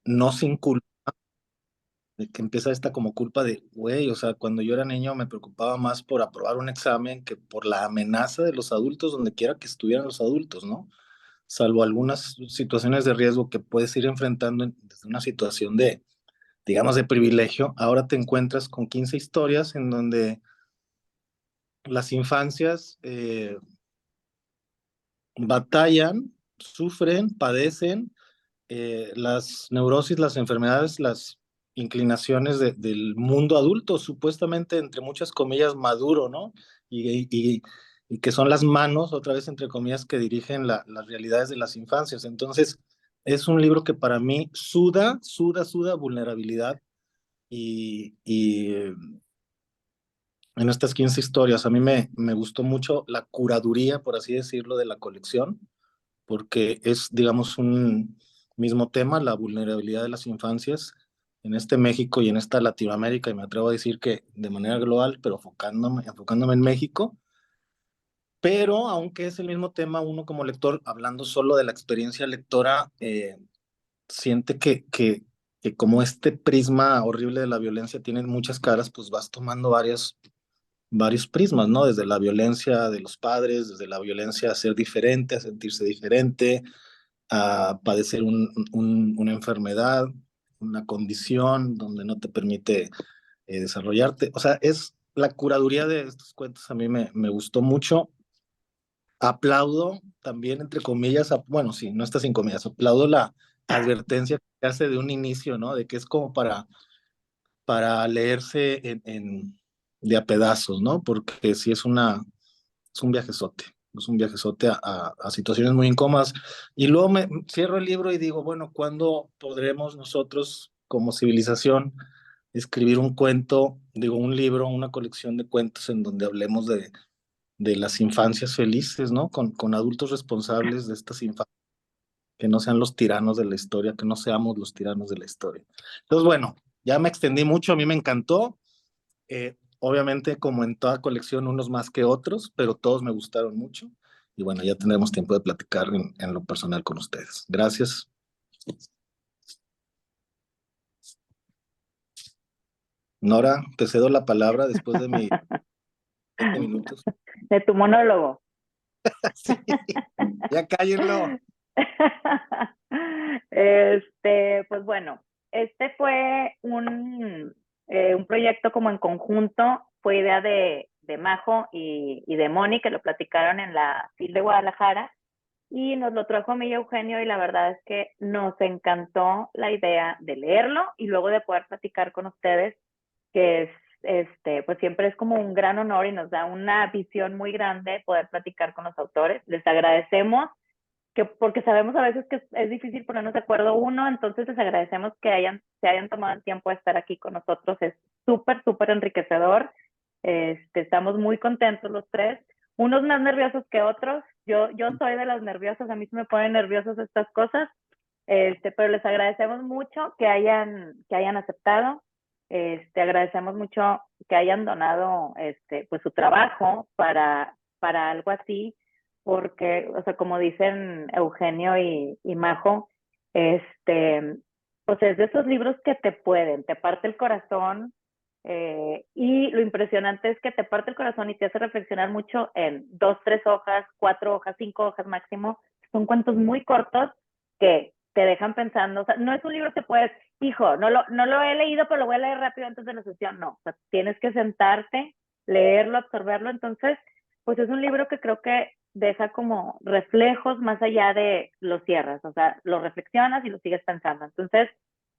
no sin culpa, de que empieza esta como culpa de, güey, o sea, cuando yo era niño me preocupaba más por aprobar un examen que por la amenaza de los adultos donde quiera que estuvieran los adultos, ¿no? Salvo algunas situaciones de riesgo que puedes ir enfrentando desde una situación de, digamos, de privilegio. Ahora te encuentras con 15 historias en donde las infancias batallan, sufren, padecen las neurosis, las enfermedades, las inclinaciones del mundo adulto, supuestamente, entre muchas comillas, maduro, ¿no? Y que son las manos, otra vez, entre comillas, que dirigen las realidades de las infancias. Entonces, es un libro que para mí suda vulnerabilidad y en estas 15 historias, a mí me gustó mucho la curaduría, por así decirlo, de la colección porque es, digamos, un mismo tema, la vulnerabilidad de las infancias en este México y en esta Latinoamérica, y me atrevo a decir que de manera global, pero enfocándome en México. Pero aunque es el mismo tema, uno como lector, hablando solo de la experiencia lectora, siente que como este prisma horrible de la violencia tiene muchas caras, pues vas tomando varios prismas, ¿no? Desde la violencia de los padres, desde la violencia a ser diferente, a sentirse diferente, a padecer una enfermedad, una condición donde no te permite desarrollarte. O sea, es la curaduría de estos cuentos a mí me gustó mucho. Aplaudo también, entre comillas, bueno, sí, no está sin comillas, aplaudo la advertencia que hace de un inicio, ¿no? De que es como para leerse de a pedazos, ¿no? Porque sí es un viajezote, es un viajezote a situaciones muy incómodas. Y luego me cierro el libro y digo, bueno, ¿cuándo podremos nosotros como civilización escribir un cuento, digo, un libro, una colección de cuentos en donde hablemos de las infancias felices, ¿no? Con adultos responsables de estas infancias, que no sean los tiranos de la historia, que no seamos los tiranos de la historia. Entonces, bueno, ya me extendí mucho, a mí me encantó. Obviamente, como en toda colección, unos más que otros, pero todos me gustaron mucho. Y bueno, ya tendremos tiempo de platicar en lo personal con ustedes. Gracias. Nora, te cedo la palabra después de mis 20 minutos. De tu monólogo. Sí, ya cállenlo. Pues bueno, este fue un proyecto como en conjunto, fue idea de Majo y de Moni, que lo platicaron en la FIL de Guadalajara, y nos lo trajo a mí y Eugenio, y la verdad es que nos encantó la idea de leerlo y luego de poder platicar con ustedes, que es, pues siempre es como un gran honor y nos da una visión muy grande poder platicar con los autores. Les agradecemos que porque sabemos a veces que es difícil ponernos de acuerdo uno, entonces les agradecemos que se hayan tomado el tiempo de estar aquí con nosotros, es súper enriquecedor, estamos muy contentos los tres, unos más nerviosos que otros, yo soy de las nerviosas, a mí se me ponen nerviosos estas cosas, pero les agradecemos mucho que hayan aceptado, agradecemos mucho que hayan donado, pues su trabajo para algo así, porque, o sea, como dicen Eugenio y Majo, este, pues es de esos libros que te pueden, te parte el corazón, y lo impresionante es que te parte el corazón y te hace reflexionar mucho en 2, 3 hojas, 4 hojas, 5 hojas máximo. Son cuentos muy cortos que te dejan pensando, o sea, no es un libro que puedes, hijo, no lo he leído, pero lo voy a leer rápido antes de la sesión, no, o sea, tienes que sentarte, leerlo, absorberlo, entonces, pues es un libro que creo que deja como reflejos más allá de los cierras, o sea, lo reflexionas y lo sigues pensando. Entonces,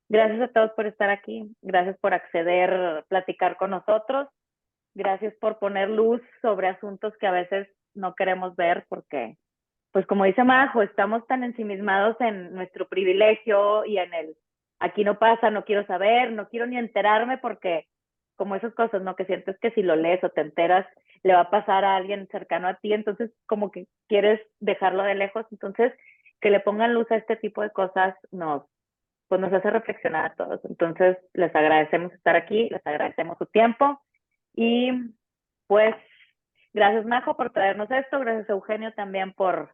gracias a todos por estar aquí, gracias por acceder, platicar con nosotros, gracias por poner luz sobre asuntos que a veces no queremos ver porque, pues como dice Majo, estamos tan ensimismados en nuestro privilegio y en el aquí no pasa, no quiero saber, no quiero ni enterarme porque como esas cosas, ¿no? Que sientes que si lo lees o te enteras le va a pasar a alguien cercano a ti, entonces como que quieres dejarlo de lejos, entonces que le pongan luz a este tipo de cosas pues nos hace reflexionar a todos. Entonces les agradecemos estar aquí, les agradecemos su tiempo y pues gracias Majo por traernos esto, gracias Eugenio también por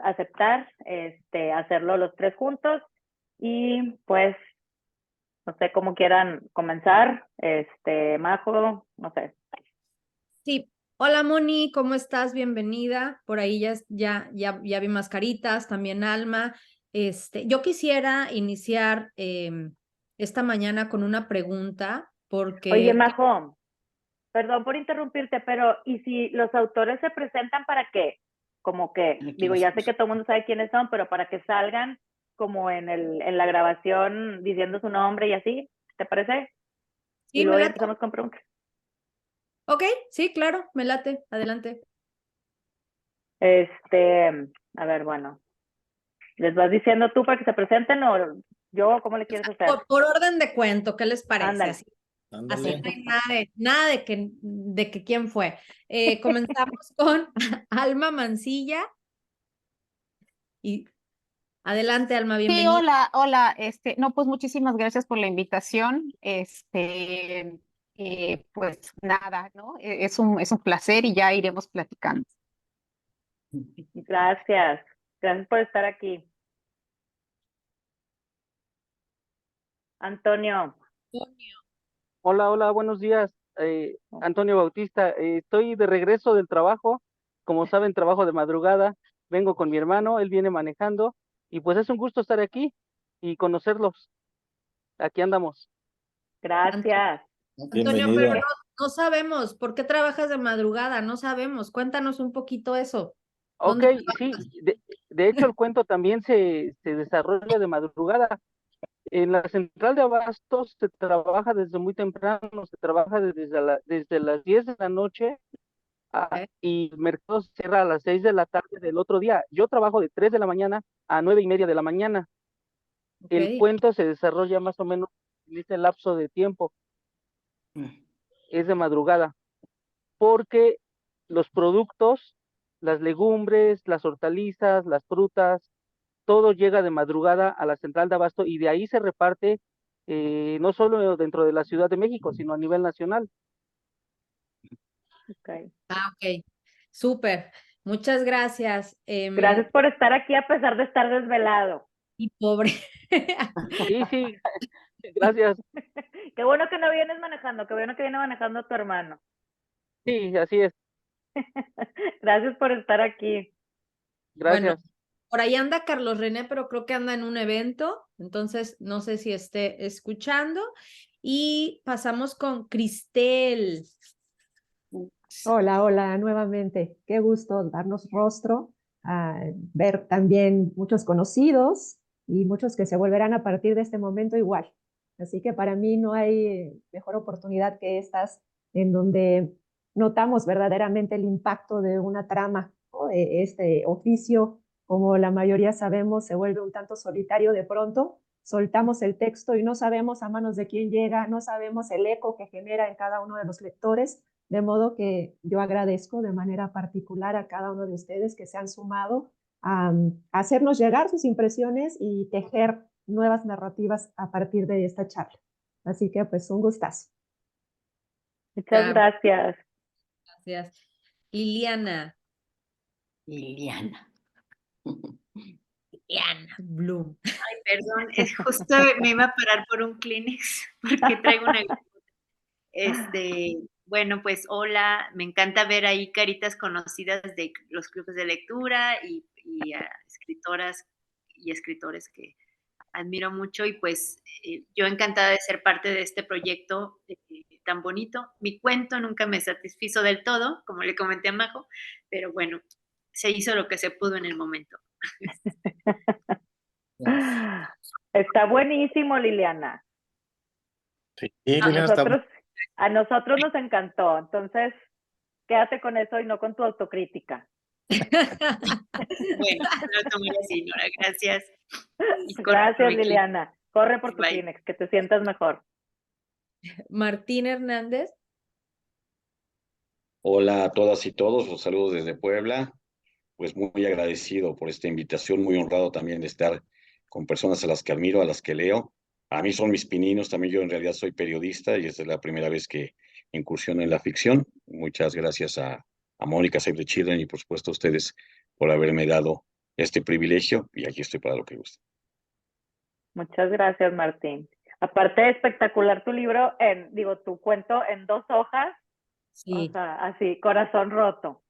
aceptar hacerlo los tres juntos. Y pues, no sé cómo quieran comenzar. Majo, no sé. Sí, hola Moni, ¿cómo estás? Bienvenida. Por ahí ya vi más caritas, también Alma. Yo quisiera iniciar esta mañana con una pregunta, Oye, porque Majo, perdón por interrumpirte, pero ¿y si los autores se presentan para qué? Como que, digo, ya sé que todo el mundo sabe quiénes son, pero para que salgan como en la grabación diciendo su nombre y así, ¿te parece? Y sí, me luego ya late. empezamos con preguntas. Ok, sí, claro, me late. Adelante. Este, a ver, bueno, ¿les vas diciendo tú para que se presenten o yo, cómo le O quieres sea, hacer? por orden de cuento, ¿qué les parece? Ándale. Así no Ándale. hay nada de que quién fue. Comenzamos con Alma Mancilla y adelante, Alma, Sí, bienvenida. hola, hola, no, pues muchísimas gracias por la invitación. Pues nada, ¿no? Es un placer y ya iremos platicando. Gracias. Gracias por estar aquí. Antonio. Hola, hola, buenos días. Antonio Bautista, estoy de regreso del trabajo. Como saben, trabajo de madrugada. Vengo con mi hermano, él viene manejando y pues es un gusto estar aquí y conocerlos. Aquí andamos. Gracias. Antonio, pero Bienvenido. no sabemos por qué trabajas de madrugada, no sabemos. Cuéntanos un poquito eso. Ok, ¿Dónde sí, trabajas? de hecho el cuento también se desarrolla de madrugada. En la central de abastos se trabaja desde muy temprano, se trabaja desde las 10 de la noche. Ok, Y el mercado cierra a las 6 de la tarde del otro día. Yo trabajo de 3 de la mañana a 9:30 de la mañana. El ok. cuento se desarrolla más o menos en este lapso de tiempo, es de madrugada, porque los productos, las legumbres, las hortalizas, las frutas, todo llega de madrugada a la central de abasto y de ahí se reparte no solo dentro de la Ciudad de México, sino a nivel nacional. Okay. Ok. Súper. Muchas gracias. Gracias por estar aquí a pesar de estar desvelado. Y pobre. Sí, sí, gracias. Qué bueno que no vienes manejando, qué bueno que viene manejando tu hermano. Sí, así es. Gracias por estar aquí. Bueno, Gracias. por ahí anda Carlos René, pero creo que anda en un evento, entonces no sé si esté escuchando. Y pasamos con Cristel. Hola, hola, nuevamente. Qué gusto darnos rostro, ver también muchos conocidos y muchos que se volverán a partir de este momento igual. Así que para mí no hay mejor oportunidad que estas en donde notamos verdaderamente el impacto de una trama, ¿no? De este oficio, como la mayoría sabemos, se vuelve un tanto solitario de pronto. Soltamos el texto y no sabemos a manos de quién llega, no sabemos el eco que genera en cada uno de los lectores, de modo que yo agradezco de manera particular a cada uno de ustedes que se han sumado a hacernos llegar sus impresiones y tejer nuevas narrativas a partir de esta charla. Así que pues un gustazo. Muchas gracias. Gracias. Liliana. Liliana. Liliana Bloom. Ay, perdón, es justo me iba a parar por un Kleenex porque traigo una. Bueno, pues hola, me encanta ver ahí caritas conocidas de los clubes de lectura y a escritoras y escritores que admiro mucho y pues yo encantada de ser parte de este proyecto tan bonito. Mi cuento nunca me satisfizo del todo, como le comenté a Majo, pero bueno, se hizo lo que se pudo en el momento. Está buenísimo, Liliana. Sí, A Liliana está. nosotros nos encantó. Entonces, quédate con eso y no con tu autocrítica. Bueno, lo tomaré así, Nora, gracias. Y corre por Gracias, mi Kleenex. Liliana. Corre por tu Bye. Kleenex, que te sientas mejor. Martín Hernández. Hola a todas y todos, los saludos desde Puebla. Pues muy agradecido por esta invitación, muy honrado también de estar con personas a las que admiro, a las que leo. A mí son mis pininos, también yo en realidad soy periodista y esta es la primera vez que incursiono en la ficción. Muchas gracias a Mónica Save the Children y por supuesto a ustedes por haberme dado este privilegio y aquí estoy para lo que guste. Muchas gracias, Martín. Aparte de espectacular tu libro, tu cuento en 2 hojas, Sí. o sea, así, corazón roto.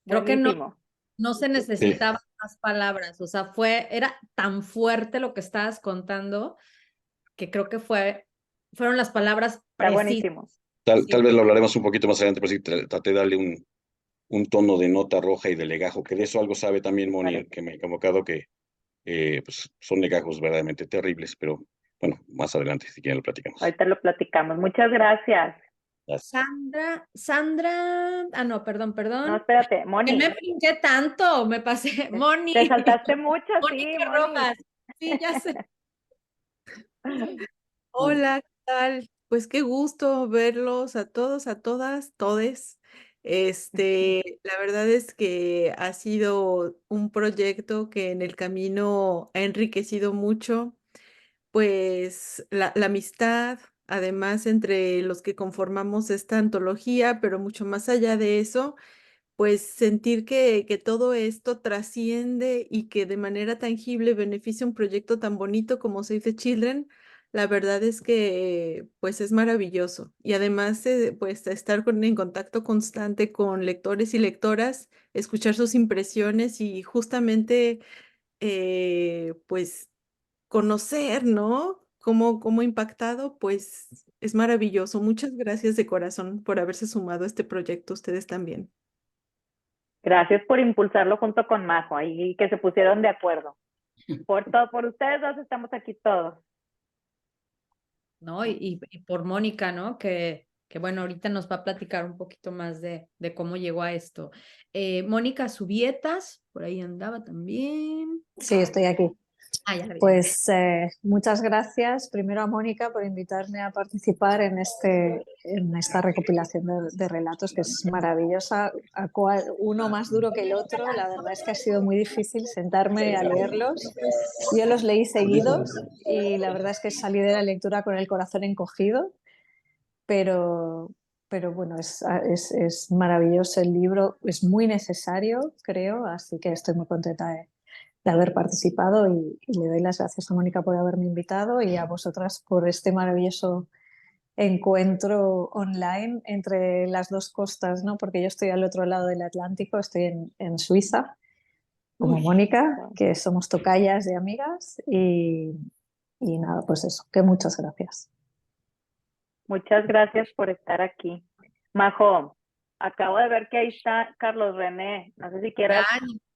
Creo que Buenísimo. no se necesitaban más palabras, o sea, era tan fuerte lo que estabas contando que creo que fueron las palabras Está precisas. buenísimo. Tal vez lo hablaremos un poquito más adelante, pero sí traté de darle un tono de nota roja y de legajo, que de eso algo sabe también Moni, Vale. que me ha convocado, que pues son legajos verdaderamente terribles, pero bueno, más adelante, si quieren lo platicamos. Ahorita lo platicamos. Muchas gracias. Sandra, no, perdón. No, espérate, Que Moni. me brinqué tanto, me pasé. Moni. Te saltaste mucho, sí, Mónica Moni. Rojas. Sí, ya sé. Hola, ¿qué tal? Pues qué gusto verlos a todos, a todas, todes. La verdad es que ha sido un proyecto que en el camino ha enriquecido mucho, pues la amistad, además entre los que conformamos esta antología, pero mucho más allá de eso, pues sentir que todo esto trasciende y que de manera tangible beneficia un proyecto tan bonito como Save the Children, la verdad es que pues es maravilloso. Y además pues estar en contacto constante con lectores y lectoras, escuchar sus impresiones y justamente pues conocer, ¿no? Cómo ha impactado, pues es maravilloso. Muchas gracias de corazón por haberse sumado a este proyecto, ustedes también. Gracias por impulsarlo junto con Majo y que se pusieron de acuerdo. Por ustedes dos estamos aquí todos. ¿No? Y por Mónica, ¿no? Que bueno, ahorita nos va a platicar un poquito más de cómo llegó a esto. Mónica Subietas, por ahí andaba también. Sí, estoy aquí. Ya la vi. Pues muchas gracias primero a Mónica por invitarme a participar en esta recopilación de relatos que es maravillosa, uno más duro que el otro. La verdad es que ha sido muy difícil sentarme a leerlos. Yo los leí seguidos y la verdad es que salí de la lectura con el corazón encogido, pero bueno, es maravilloso el libro, es muy necesario, creo, así que estoy muy contenta de haber participado y le doy las gracias a Mónica por haberme invitado y a vosotras por este maravilloso encuentro online entre las dos costas, ¿no? Porque yo estoy al otro lado del Atlántico, estoy en Suiza, como Mónica, que somos tocayas de amigas y nada, pues eso, que muchas gracias. Muchas gracias por estar aquí. Majo, acabo de ver que ahí está Carlos René. No sé si quieras.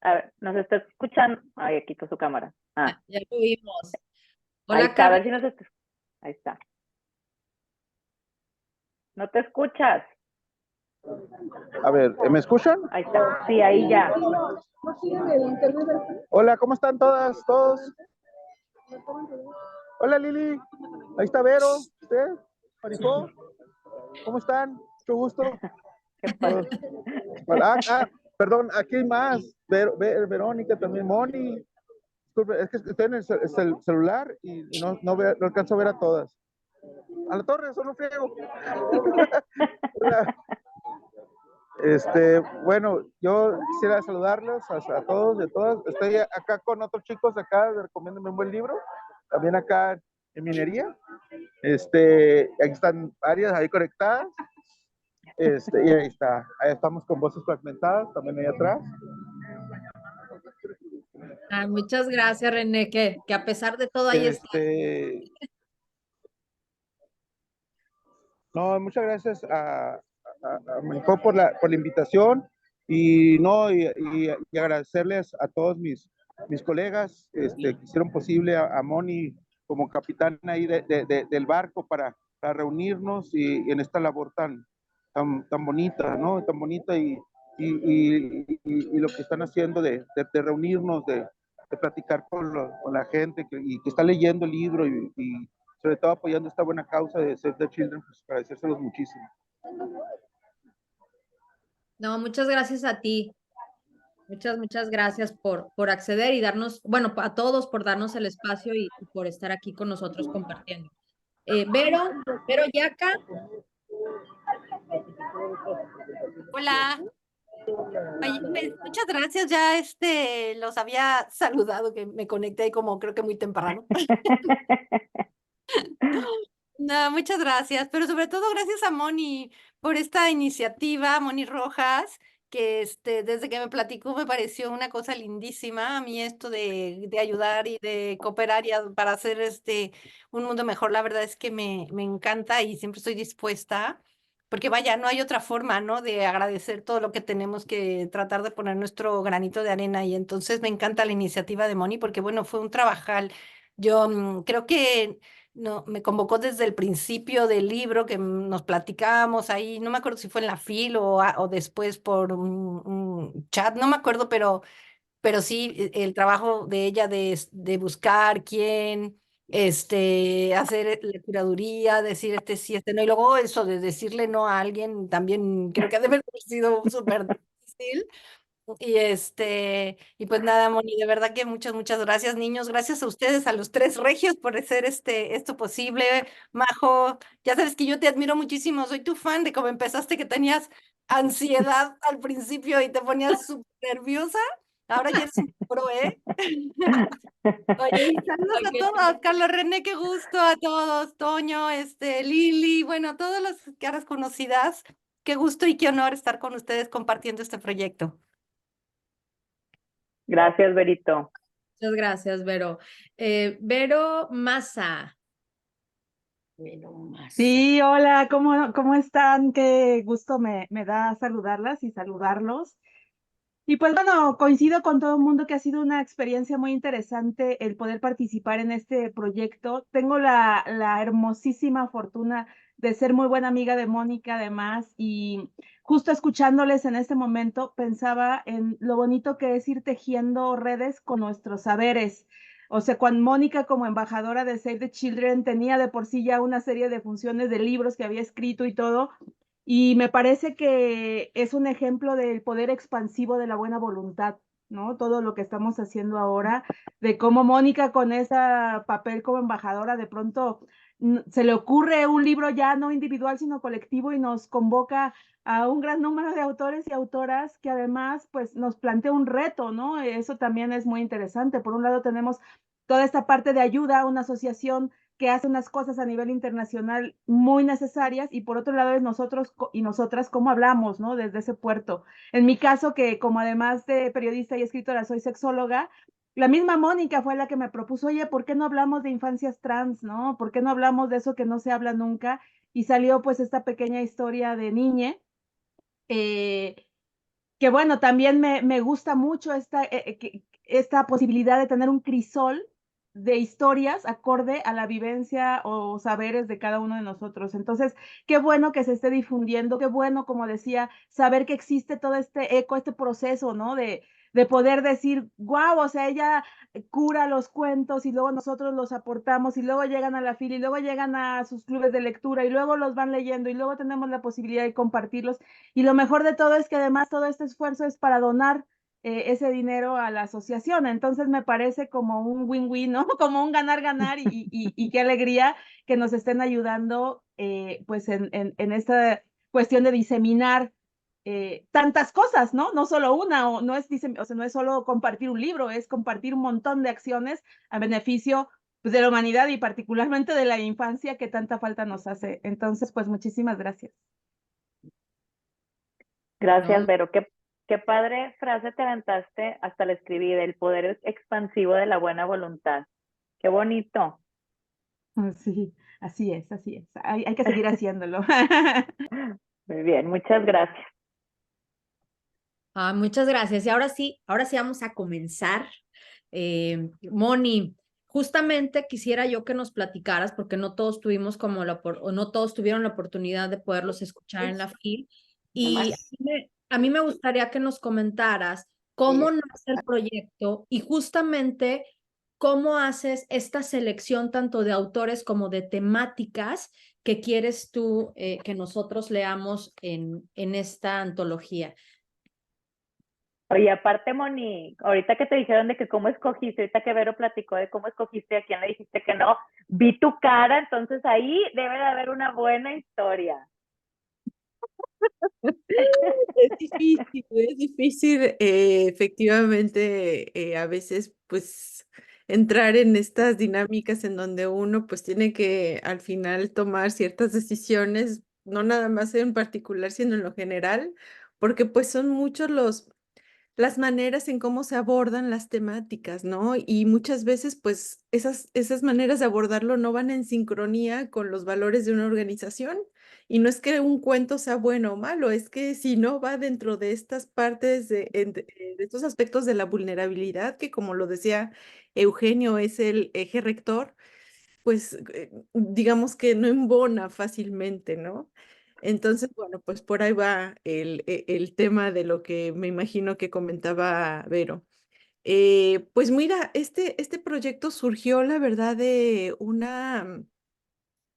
A ver, nos está escuchando. Ay, quito su cámara. Ya lo vimos. Hola, ahí está, Carlos. A ver si nos está. Ahí está. No te escuchas. A ver, ¿me escuchan? Ahí está. Sí, ahí ya. Hola, ¿cómo están todas, todos? Hola, Lili. Ahí está Vero. ¿Usted? Maricó. ¿Cómo están? Mucho gusto. Perdón, aquí hay más. Verónica también, Moni. Disculpe, es que estoy en el celular y no alcanzo a ver a todas. A la torre, solo friego. Bueno, yo quisiera saludarlos a todos y a todas. Estoy acá con otros chicos acá, recomiéndome un buen libro. También acá en minería. Aquí están varias ahí conectadas. Y ahí está. Ahí estamos con voces fragmentadas, también ahí atrás. Muchas gracias, René, que a pesar de todo ahí está. No, muchas gracias a México por la invitación y agradecerles a todos mis colegas que hicieron posible a Moni como capitán ahí del barco para reunirnos y en esta labor tan bonita, ¿no? Tan bonita y lo que están haciendo de reunirnos, de platicar con la gente que está leyendo el libro y sobre todo apoyando esta buena causa de Save the Children, pues agradecérselos muchísimo. No, muchas gracias a ti. Muchas gracias por acceder y darnos, bueno, a todos por darnos el espacio y por estar aquí con nosotros compartiendo. Vero Yaca. Hola. Oye, pues, muchas gracias, ya los había saludado, que me conecté ahí como creo que muy temprano. No, muchas gracias, pero sobre todo gracias a Moni por esta iniciativa, Moni Rojas, que desde que me platicó me pareció una cosa lindísima. A mí esto de ayudar y de cooperar para hacer un mundo mejor, la verdad es que me encanta y siempre estoy dispuesta, porque vaya, no hay otra forma, ¿no? De agradecer todo lo que tenemos que tratar de poner nuestro granito de arena y entonces me encanta la iniciativa de Moni porque, bueno, fue un trabajal. Yo creo que no, me convocó desde el principio del libro que nos platicábamos ahí, no me acuerdo si fue en la FIL o después por un chat, no me acuerdo, pero sí el trabajo de ella de buscar quién, hacer la curaduría, decir sí, no, y luego eso de decirle no a alguien también creo que debe haber sido súper difícil. Y pues nada, Moni, de verdad que muchas gracias, niños. Gracias a ustedes, a los tres regios, por hacer esto posible. Majo, ya sabes que yo te admiro muchísimo, soy tu fan de cómo empezaste, que tenías ansiedad al principio y te ponías súper nerviosa. Ahora ya eres un pro, ¿eh? Oye, y saludos a todos, Carlos René, qué gusto a todos, Toño, Lili, bueno, todas las caras conocidas. Qué gusto y qué honor estar con ustedes compartiendo este proyecto. Gracias, Berito. Muchas gracias, Vero. Vero Maza. Sí, hola, ¿cómo están? Qué gusto me da saludarlas y saludarlos. Y pues bueno, coincido con todo el mundo que ha sido una experiencia muy interesante el poder participar en este proyecto. Tengo la hermosísima fortuna de ser muy buena amiga de Mónica además y justo escuchándoles en este momento pensaba en lo bonito que es ir tejiendo redes con nuestros saberes. O sea, cuando Mónica como embajadora de Save the Children tenía de por sí ya una serie de funciones de libros que había escrito y todo, y me parece que es un ejemplo del poder expansivo de la buena voluntad, ¿no? Todo lo que estamos haciendo ahora, de cómo Mónica con ese papel como embajadora de pronto se le ocurre un libro ya no individual, sino colectivo y nos convoca a un gran número de autores y autoras que además pues nos plantea un reto, ¿no? Eso también es muy interesante. Por un lado tenemos toda esta parte de ayuda a una asociación que hace unas cosas a nivel internacional muy necesarias y por otro lado es nosotros y nosotras cómo hablamos, ¿no? Desde ese puerto. En mi caso, que como además de periodista y escritora soy sexóloga, la misma Mónica fue la que me propuso, oye, ¿por qué no hablamos de infancias trans, no? ¿Por qué no hablamos de eso que no se habla nunca? Y salió pues esta pequeña historia de Niñe, que bueno, también me gusta mucho esta posibilidad de tener un crisol de historias acorde a la vivencia o saberes de cada uno de nosotros. Entonces, qué bueno que se esté difundiendo, qué bueno, como decía, saber que existe todo este eco, este proceso, ¿no? De poder decir, wow, o sea, ella cura los cuentos y luego nosotros los aportamos y luego llegan a la fila y luego llegan a sus clubes de lectura y luego los van leyendo y luego tenemos la posibilidad de compartirlos. Y lo mejor de todo es que además todo este esfuerzo es para donar ese dinero a la asociación. Entonces me parece como un win-win, ¿no? Como un ganar-ganar y qué alegría que nos estén ayudando pues en esta cuestión de diseminar tantas cosas, ¿no? No solo una, o sea, no es solo compartir un libro, es compartir un montón de acciones a beneficio pues, de la humanidad y particularmente de la infancia que tanta falta nos hace. Entonces, pues muchísimas gracias. Gracias, Vero. Qué padre frase te aventaste hasta la escribí, del poder expansivo de la buena voluntad. Qué bonito. Sí, así es, así es. Hay que seguir haciéndolo. Muy bien, muchas gracias. Muchas gracias. Y ahora sí vamos a comenzar. Moni, justamente quisiera yo que nos platicaras, porque no todos tuvimos o no todos tuvieron la oportunidad de poderlos escuchar en la FIL. Y a mí me gustaría que nos comentaras cómo nace el proyecto y justamente cómo haces esta selección tanto de autores como de temáticas que quieres tú que nosotros leamos en esta antología. Oye, aparte, Moni, ahorita que te dijeron de que cómo escogiste, ahorita que Vero platicó de cómo escogiste, a quién le dijiste que no, vi tu cara, entonces ahí debe de haber una buena historia. Es difícil, efectivamente, a veces, pues, entrar en estas dinámicas en donde uno, pues, tiene que al final tomar ciertas decisiones, no nada más en particular, sino en lo general, porque, pues, son muchos las maneras en cómo se abordan las temáticas, ¿no? Y muchas veces, pues, esas maneras de abordarlo no van en sincronía con los valores de una organización. Y no es que un cuento sea bueno o malo, es que si no va dentro de estas partes de estos aspectos de la vulnerabilidad, que como lo decía Eugenio, es el eje rector, pues, digamos que no embona fácilmente, ¿no? Entonces, bueno, pues por ahí va el tema de lo que me imagino que comentaba Vero. Pues mira, este proyecto surgió, la verdad, de una,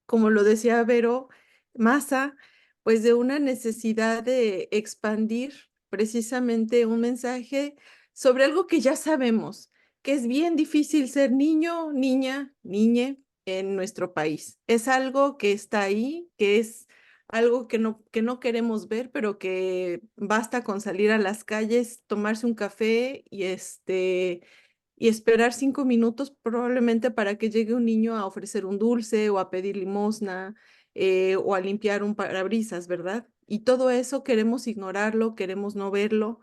como lo decía Vero Maza, pues de una necesidad de expandir precisamente un mensaje sobre algo que ya sabemos, que es bien difícil ser niño, niña, niñe en nuestro país. Es algo que está ahí, que es algo que no queremos ver, pero que basta con salir a las calles, tomarse un café y esperar 5 minutos probablemente para que llegue un niño a ofrecer un dulce o a pedir limosna, o a limpiar un parabrisas, ¿verdad? Y todo eso queremos ignorarlo, queremos no verlo.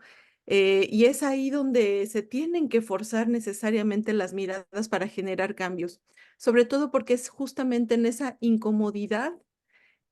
Y es ahí donde se tienen que forzar necesariamente las miradas para generar cambios, sobre todo porque es justamente en esa incomodidad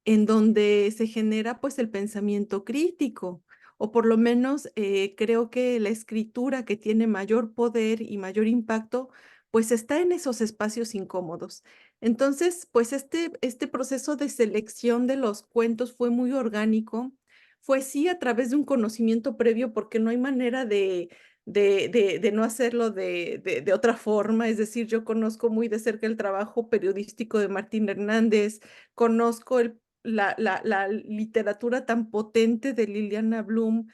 en donde se genera pues el pensamiento crítico, o por lo menos creo que la escritura que tiene mayor poder y mayor impacto, pues está en esos espacios incómodos. Entonces, pues este proceso de selección de los cuentos fue muy orgánico, fue sí a través de un conocimiento previo, porque no hay manera de no hacerlo de otra forma, es decir, yo conozco muy de cerca el trabajo periodístico de Martín Hernández, conozco la literatura tan potente de Liliana Bloom,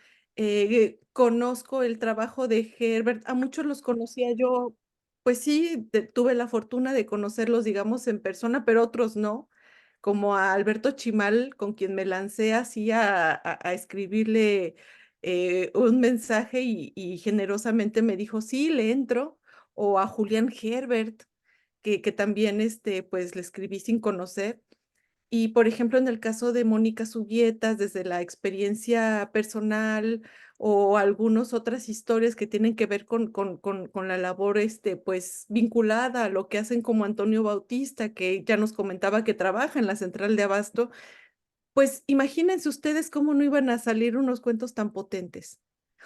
conozco el trabajo de Herbert, a muchos los conocía yo, pues sí, tuve la fortuna de conocerlos, digamos, en persona, pero otros no, como a Alberto Chimal, con quien me lancé así a escribirle un mensaje y generosamente me dijo, sí, le entro, o a Julián Herbert, que también pues le escribí sin conocer. Y, por ejemplo, en el caso de Mónica Subietas, desde la experiencia personal o algunas otras historias que tienen que ver con la labor, pues, vinculada a lo que hacen como Antonio Bautista, que ya nos comentaba que trabaja en la central de abasto, pues imagínense ustedes cómo no iban a salir unos cuentos tan potentes.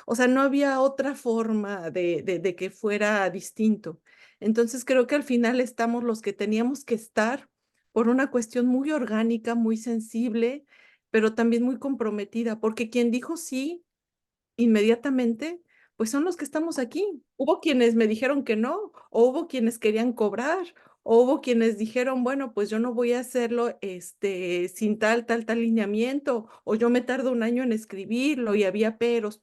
O sea, no había otra forma de que fuera distinto. Entonces creo que al final estamos los que teníamos que estar por una cuestión muy orgánica, muy sensible, pero también muy comprometida, porque quien dijo sí inmediatamente, pues son los que estamos aquí. Hubo quienes me dijeron que no, o hubo quienes querían cobrar, o hubo quienes dijeron, bueno, pues yo no voy a hacerlo sin tal lineamiento, o yo me tardo un año en escribirlo y había peros.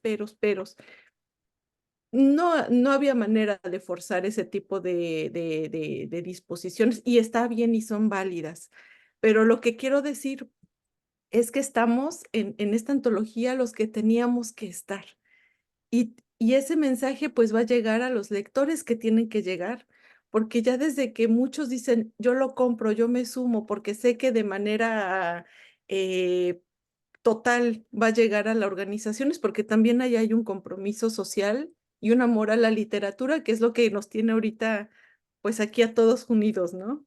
No había manera de forzar ese tipo de disposiciones y está bien y son válidas. Pero lo que quiero decir es que estamos en esta antología los que teníamos que estar. Y ese mensaje pues va a llegar a los lectores que tienen que llegar, porque ya desde que muchos dicen, yo lo compro, yo me sumo, porque sé que de manera total va a llegar a las organizaciones, porque también ahí hay un compromiso social y un amor a la literatura, que es lo que nos tiene ahorita pues aquí a todos unidos, ¿no?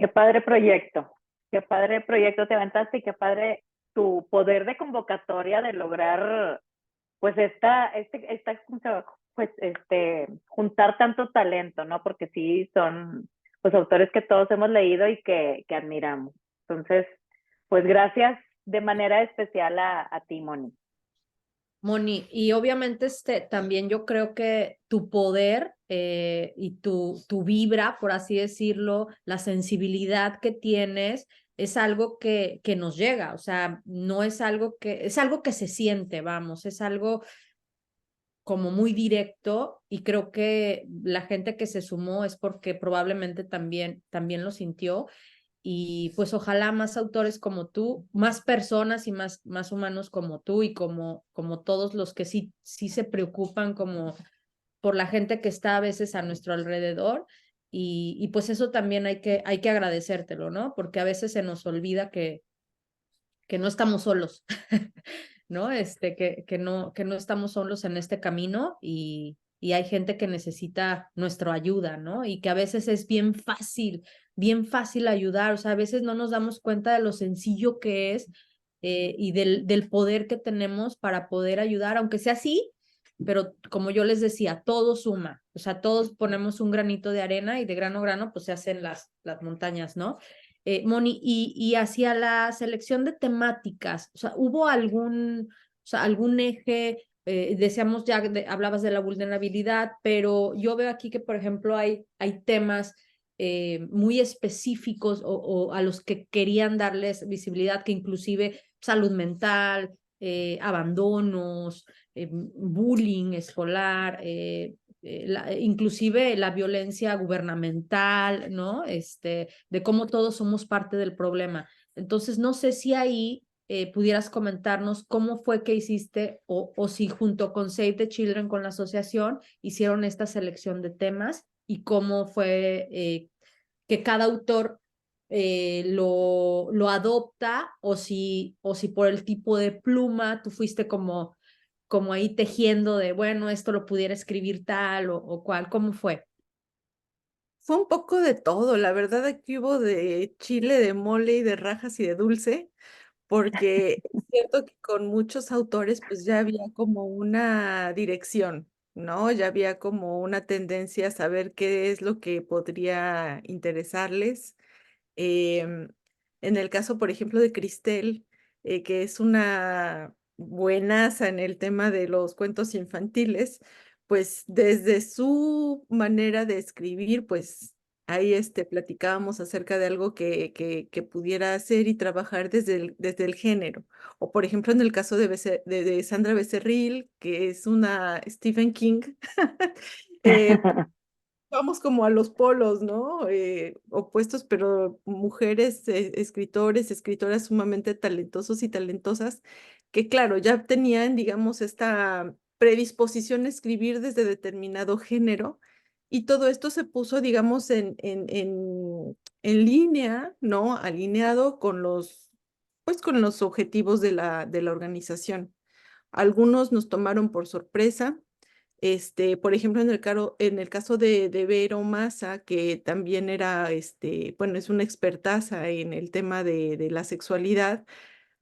qué padre proyecto te aventaste y qué padre tu poder de convocatoria de lograr pues pues juntar tanto talento, ¿no? Porque sí son pues autores que todos hemos leído y que admiramos. Entonces, pues gracias de manera especial a ti, Moni. Moni, y obviamente también yo creo que tu poder y tu vibra, por así decirlo, la sensibilidad que tienes es algo que nos llega, o sea, no es algo es algo que se siente, vamos, es algo como muy directo y creo que la gente que se sumó es porque probablemente también lo sintió. y pues ojalá más autores como tú, más personas y más humanos como tú y como todos los que sí se preocupan como por la gente que está a veces a nuestro alrededor y pues eso también hay que agradecértelo, ¿no? Porque a veces se nos olvida que no estamos solos, ¿no? Que no estamos solos en este camino y hay gente que necesita nuestra ayuda, ¿no? Y que a veces es bien fácil ayudar, o sea, a veces no nos damos cuenta de lo sencillo que es y del poder que tenemos para poder ayudar, aunque sea así, pero como yo les decía, todo suma, o sea, todos ponemos un granito de arena y de grano a grano pues se hacen las montañas, ¿no? Moni, y hacia la selección de temáticas, o sea, ¿hubo algún eje? Decíamos ya, hablabas de la vulnerabilidad, pero yo veo aquí que, por ejemplo, hay temas muy específicos o a los que querían darles visibilidad, que inclusive salud mental, abandonos, bullying escolar, inclusive la violencia gubernamental, ¿no? De cómo todos somos parte del problema. Entonces, no sé si ahí pudieras comentarnos cómo fue que hiciste o si junto con Save the Children, con la asociación, hicieron esta selección de temas y cómo fue que cada autor lo adopta o si por el tipo de pluma tú fuiste como ahí tejiendo de, bueno, esto lo pudiera escribir tal o cual, ¿cómo fue? Fue un poco de todo, la verdad aquí hubo de chile, de mole y de rajas y de dulce, porque es cierto que con muchos autores pues ya había como una dirección, ¿no? Ya había como una tendencia a saber qué es lo que podría interesarles. Em, en el caso, por ejemplo, de Cristel, que es una buenaza en el tema de los cuentos infantiles, pues desde su manera de escribir, pues ahí platicábamos acerca de algo que pudiera hacer y trabajar desde el género. O por ejemplo, en el caso de Sandra Becerril, que es una Stephen King, vamos como a los polos, ¿no? Opuestos, pero mujeres, escritoras sumamente talentosos y talentosas, que claro, ya tenían, digamos, esta predisposición a escribir desde determinado género, y todo esto se puso, digamos, en línea, ¿no? Alineado pues, con los objetivos de la organización. Algunos nos tomaron por sorpresa. Por ejemplo, en el caso de Vero Massa, que también era, bueno, es una expertaza en el tema de la sexualidad,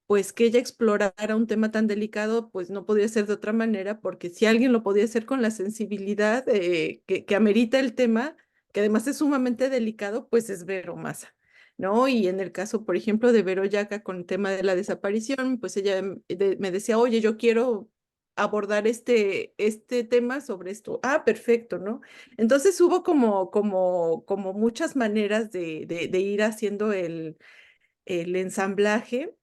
pues que ella explorara un tema tan delicado, pues no podía ser de otra manera, porque si alguien lo podía hacer con la sensibilidad que amerita el tema, que además es sumamente delicado, pues es Vero Massa, ¿no? Y en el caso, por ejemplo, de Vero Yaca con el tema de la desaparición, pues ella me decía, oye, yo quiero abordar este tema sobre esto. Ah, perfecto, ¿no? Entonces hubo como muchas maneras de ir haciendo el ensamblaje,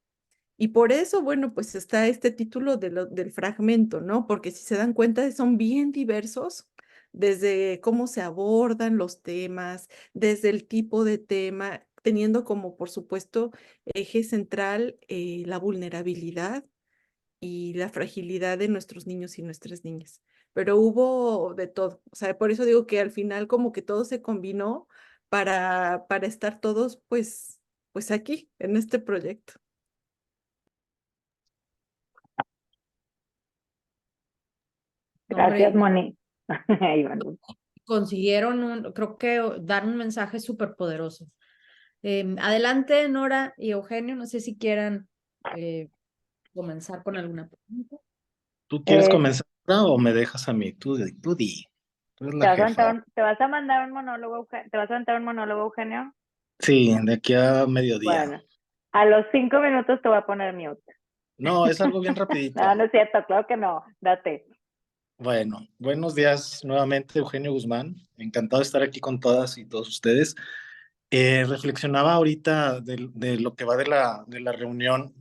y por eso, bueno, pues está este título del fragmento, ¿no? Porque si se dan cuenta, son bien diversos, desde cómo se abordan los temas, desde el tipo de tema, teniendo como, por supuesto, eje central la vulnerabilidad y la fragilidad de nuestros niños y nuestras niñas. Pero hubo de todo, o sea, por eso digo que al final como que todo se combinó para estar todos, pues aquí, en este proyecto. Gracias, Moni. Consiguieron, creo que dar un mensaje súper poderoso. Adelante, Nora y Eugenio, no sé si quieran comenzar con alguna pregunta. ¿Tú quieres comenzar ahora o me dejas a mí? Tú di. Tú eres la jefa. ¿Te vas a mandar un monólogo, Eugenio? Sí, de aquí a mediodía. Bueno, a los 5 minutos te voy a poner mute. No, es algo bien rapidito. No, no es cierto, claro que no, date. Bueno, buenos días nuevamente, Eugenio Guzmán. Encantado de estar aquí con todas y todos ustedes. Reflexionaba ahorita de lo que va de la reunión,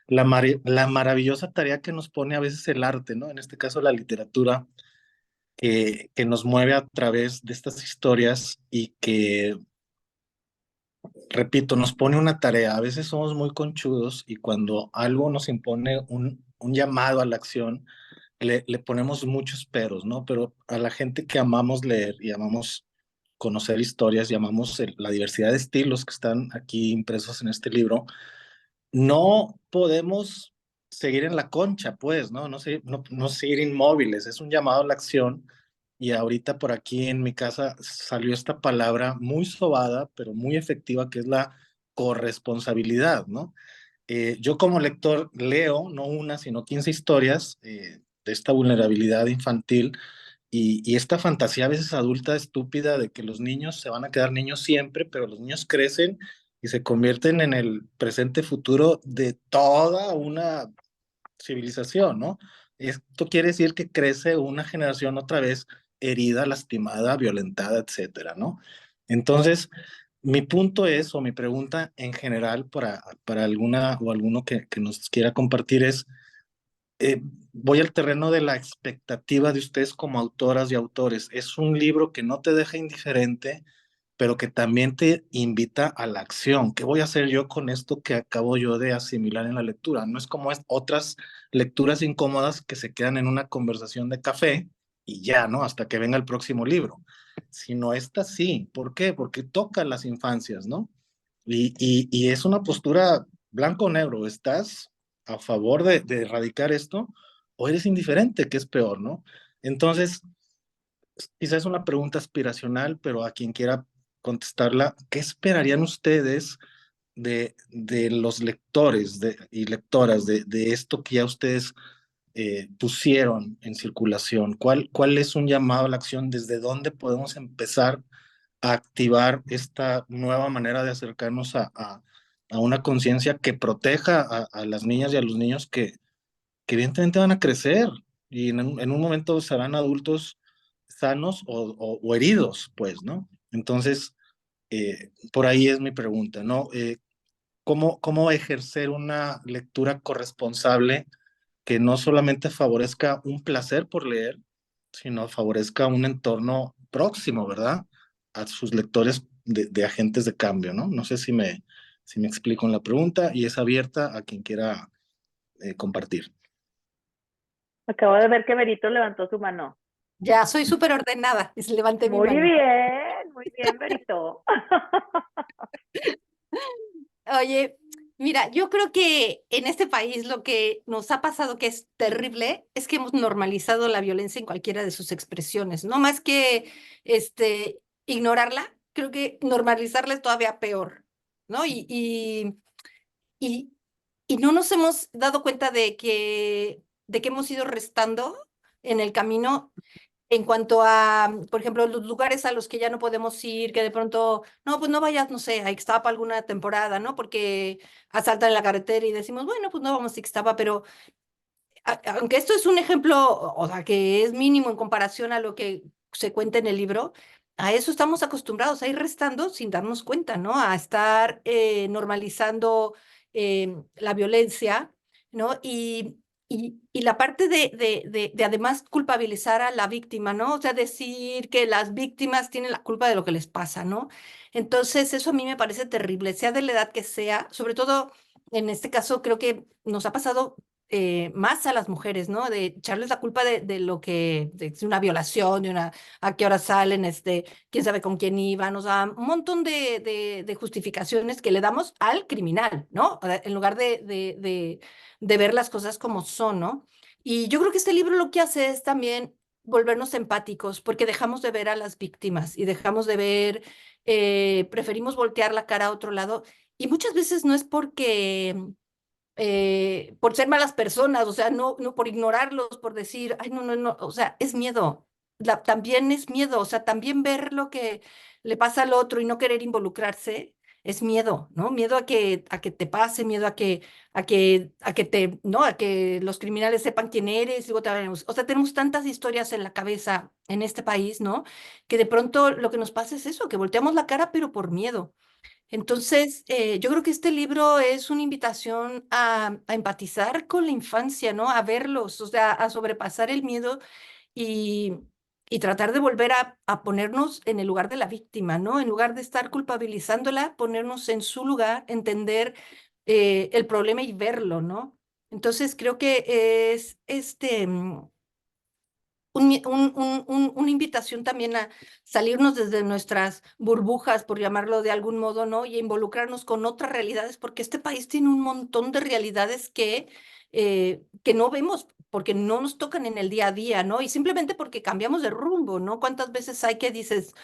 la maravillosa tarea que nos pone a veces el arte, ¿no? En este caso la literatura, que nos mueve a través de estas historias y que repito, nos pone una tarea. A veces somos muy conchudos y cuando algo nos impone un llamado a la acción, le ponemos muchos peros, ¿no? Pero a la gente que amamos leer y amamos conocer historias y amamos la diversidad de estilos que están aquí impresos en este libro, no podemos seguir en la concha, pues, ¿no? No seguir inmóviles. Es un llamado a la acción. Y ahorita por aquí en mi casa salió esta palabra muy sobada, pero muy efectiva, que es la corresponsabilidad, ¿no? Yo como lector leo no una, sino 15 historias de esta vulnerabilidad infantil y esta fantasía a veces adulta estúpida de que los niños se van a quedar niños siempre, pero los niños crecen y se convierten en el presente futuro de toda una civilización, ¿no? Esto quiere decir que crece una generación otra vez herida, lastimada, violentada, etcétera, ¿no? Entonces, mi punto es, o mi pregunta en general para alguna o alguno que nos quiera compartir es, voy al terreno de la expectativa de ustedes como autoras y autores. Es un libro que no te deja indiferente, pero que también te invita a la acción. ¿Qué voy a hacer yo con esto que acabo yo de asimilar en la lectura? No es como otras lecturas incómodas que se quedan en una conversación de café y ya, ¿no? Hasta que venga el próximo libro. Sino esta sí. ¿Por qué? Porque toca las infancias, ¿no? Y es una postura blanco o negro. ¿Estás a favor de erradicar esto o eres indiferente, que es peor, ¿no? Entonces, quizás es una pregunta aspiracional, pero a quien quiera contestarla, ¿qué esperarían ustedes de los lectores y lectoras de esto que ya ustedes pusieron en circulación? ¿Cuál es un llamado a la acción? ¿Desde dónde podemos empezar a activar esta nueva manera de acercarnos a una conciencia que proteja a las niñas y a los niños que evidentemente van a crecer y en un momento serán adultos sanos o heridos, pues, ¿no? Entonces, por ahí es mi pregunta, ¿no? ¿Cómo ejercer una lectura corresponsable que no solamente favorezca un placer por leer, sino favorezca un entorno próximo, ¿verdad? A sus lectores de agentes de cambio, ¿no? No sé si me explico en la pregunta y es abierta a quien quiera compartir. Acabo de ver que Berito levantó su mano. Ya soy súper ordenada, levanté mi mano. Muy bien, Berito. Oye, mira, yo creo que en este país lo que nos ha pasado que es terrible es que hemos normalizado la violencia en cualquiera de sus expresiones, no más que ignorarla, creo que normalizarla es todavía peor, ¿no? Y, y no nos hemos dado cuenta de que hemos ido restando en el camino en cuanto a, por ejemplo, los lugares a los que ya no podemos ir, que de pronto, no, pues no vayas, no sé, a Ixtapa alguna temporada, ¿no? Porque asaltan en la carretera y decimos, bueno, pues no vamos a Ixtapa, pero aunque esto es un ejemplo, o sea, que es mínimo en comparación a lo que se cuenta en el libro, a eso estamos acostumbrados, a ir restando sin darnos cuenta, ¿no? A estar normalizando la violencia, ¿no? Y la parte de además culpabilizar a la víctima, ¿no? O sea, decir que las víctimas tienen la culpa de lo que les pasa, ¿no? Entonces, eso a mí me parece terrible, sea de la edad que sea, sobre todo en este caso creo que nos ha pasado más a las mujeres, ¿no? De echarles la culpa de lo que, de una violación, a qué hora salen, quién sabe con quién iban, o sea, un montón de justificaciones que le damos al criminal, ¿no? O sea, en lugar de ver las cosas como son, ¿no? Y yo creo que este libro lo que hace es también volvernos empáticos, porque dejamos de ver a las víctimas y dejamos de ver, preferimos voltear la cara a otro lado, y muchas veces no es porque por ser malas personas, o sea, no por ignorarlos, por decir, ay, no, no, no, o sea, es miedo, también es miedo, o sea, también ver lo que le pasa al otro y no querer involucrarse, es miedo, ¿no? Miedo a que te pase, miedo ¿no? A que los criminales sepan quién eres, y luego te vayan o sea, tenemos tantas historias en la cabeza en este país, ¿no? Que de pronto lo que nos pasa es eso, que volteamos la cara, pero por miedo. Entonces, yo creo que este libro es una invitación a empatizar con la infancia, ¿no? A verlos, o sea, a sobrepasar el miedo y, y tratar de volver a ponernos en el lugar de la víctima, ¿no? En lugar de estar culpabilizándola, ponernos en su lugar, entender el problema y verlo, ¿no? Entonces creo que es una invitación también a salirnos desde nuestras burbujas, por llamarlo de algún modo, ¿no? Y a involucrarnos con otras realidades, porque este país tiene un montón de realidades que no vemos porque no nos tocan en el día a día, ¿no? Y simplemente porque cambiamos de rumbo, ¿no? ¿Cuántas veces hay que dices,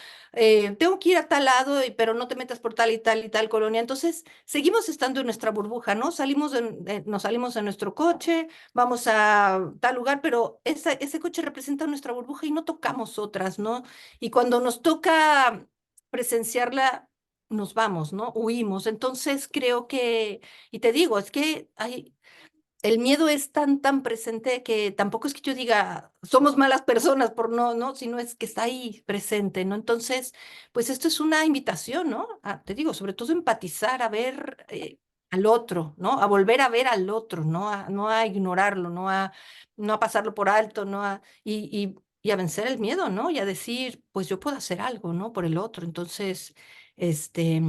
tengo que ir a tal lado, pero no te metas por tal y tal colonia? Entonces, seguimos estando en nuestra burbuja, ¿no? Nos salimos de nuestro coche, vamos a tal lugar, pero ese coche representa nuestra burbuja y no tocamos otras, ¿no? Y cuando nos toca presenciarla, nos vamos, ¿no? Huimos. Entonces creo que, y te digo, es que el miedo es tan presente que tampoco es que yo diga, somos malas personas por no, sino es que está ahí presente, ¿no? Entonces, pues esto es una invitación, ¿no? Te digo, sobre todo empatizar, a ver al otro, ¿no? A volver a ver al otro, no a ignorarlo, no a pasarlo por alto, y a vencer el miedo, ¿no? Y a decir, pues yo puedo hacer algo, ¿no? Por el otro. Entonces, este,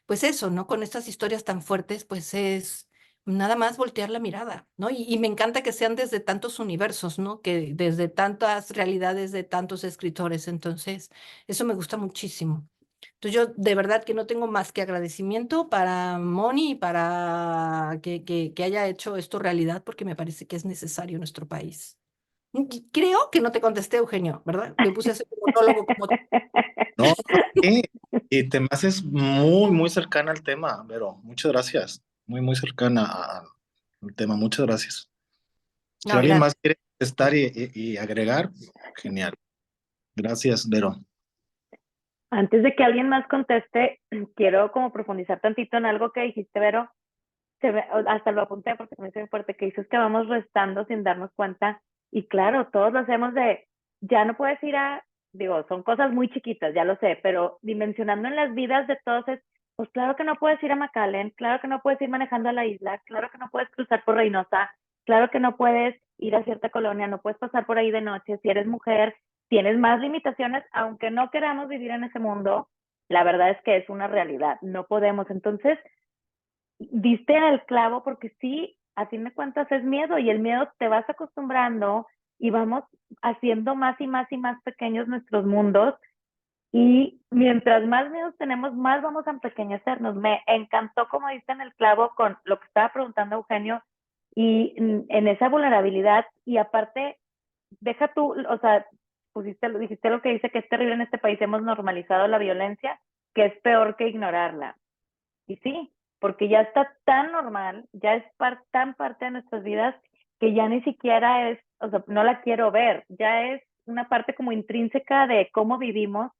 pues eso, ¿no? Con estas historias tan fuertes, pues es nada más voltear la mirada, ¿no? Y me encanta que sean desde tantos universos, ¿no? Que desde tantas realidades de tantos escritores. Entonces, eso me gusta muchísimo. Entonces, yo de verdad que no tengo más que agradecimiento para Moni y para que haya hecho esto realidad, porque me parece que es necesario en nuestro país. Creo que no te contesté, Eugenio, ¿verdad? Me puse a hacer un monólogo como... No, sí, y te me haces muy cercana al tema, Vero. Muchas gracias. Muy cercana al tema. Muchas gracias. Si No, alguien gracias. más quiere estar y agregar, genial. Gracias, Vero. Antes de que alguien más conteste, quiero como profundizar tantito en algo que dijiste, Vero. Hasta lo apunté porque me hizo muy fuerte, que dices que vamos restando sin darnos cuenta. Y claro, todos lo hacemos ya no puedes ir digo, son cosas muy chiquitas, ya lo sé, pero dimensionando en las vidas de todos pues claro que no puedes ir a McAllen, claro que no puedes ir manejando a la isla, claro que no puedes cruzar por Reynosa, claro que no puedes ir a cierta colonia, no puedes pasar por ahí de noche. Si eres mujer, tienes más limitaciones, aunque no queramos vivir en ese mundo, la verdad es que es una realidad, no podemos. Entonces, diste en el clavo porque sí, a fin de cuentas es miedo y el miedo te vas acostumbrando y vamos haciendo más y más y más pequeños nuestros mundos y mientras más miedos tenemos, más vamos a empequeñecernos. Me encantó como diste en el clavo con lo que estaba preguntando Eugenio y en esa vulnerabilidad y aparte, deja tú, o sea, dijiste lo que dice que es terrible en este país, hemos normalizado la violencia, que es peor que ignorarla. Y sí, porque ya está tan normal, ya es tan parte de nuestras vidas que ya ni siquiera es, o sea, no la quiero ver, ya es una parte como intrínseca de cómo vivimos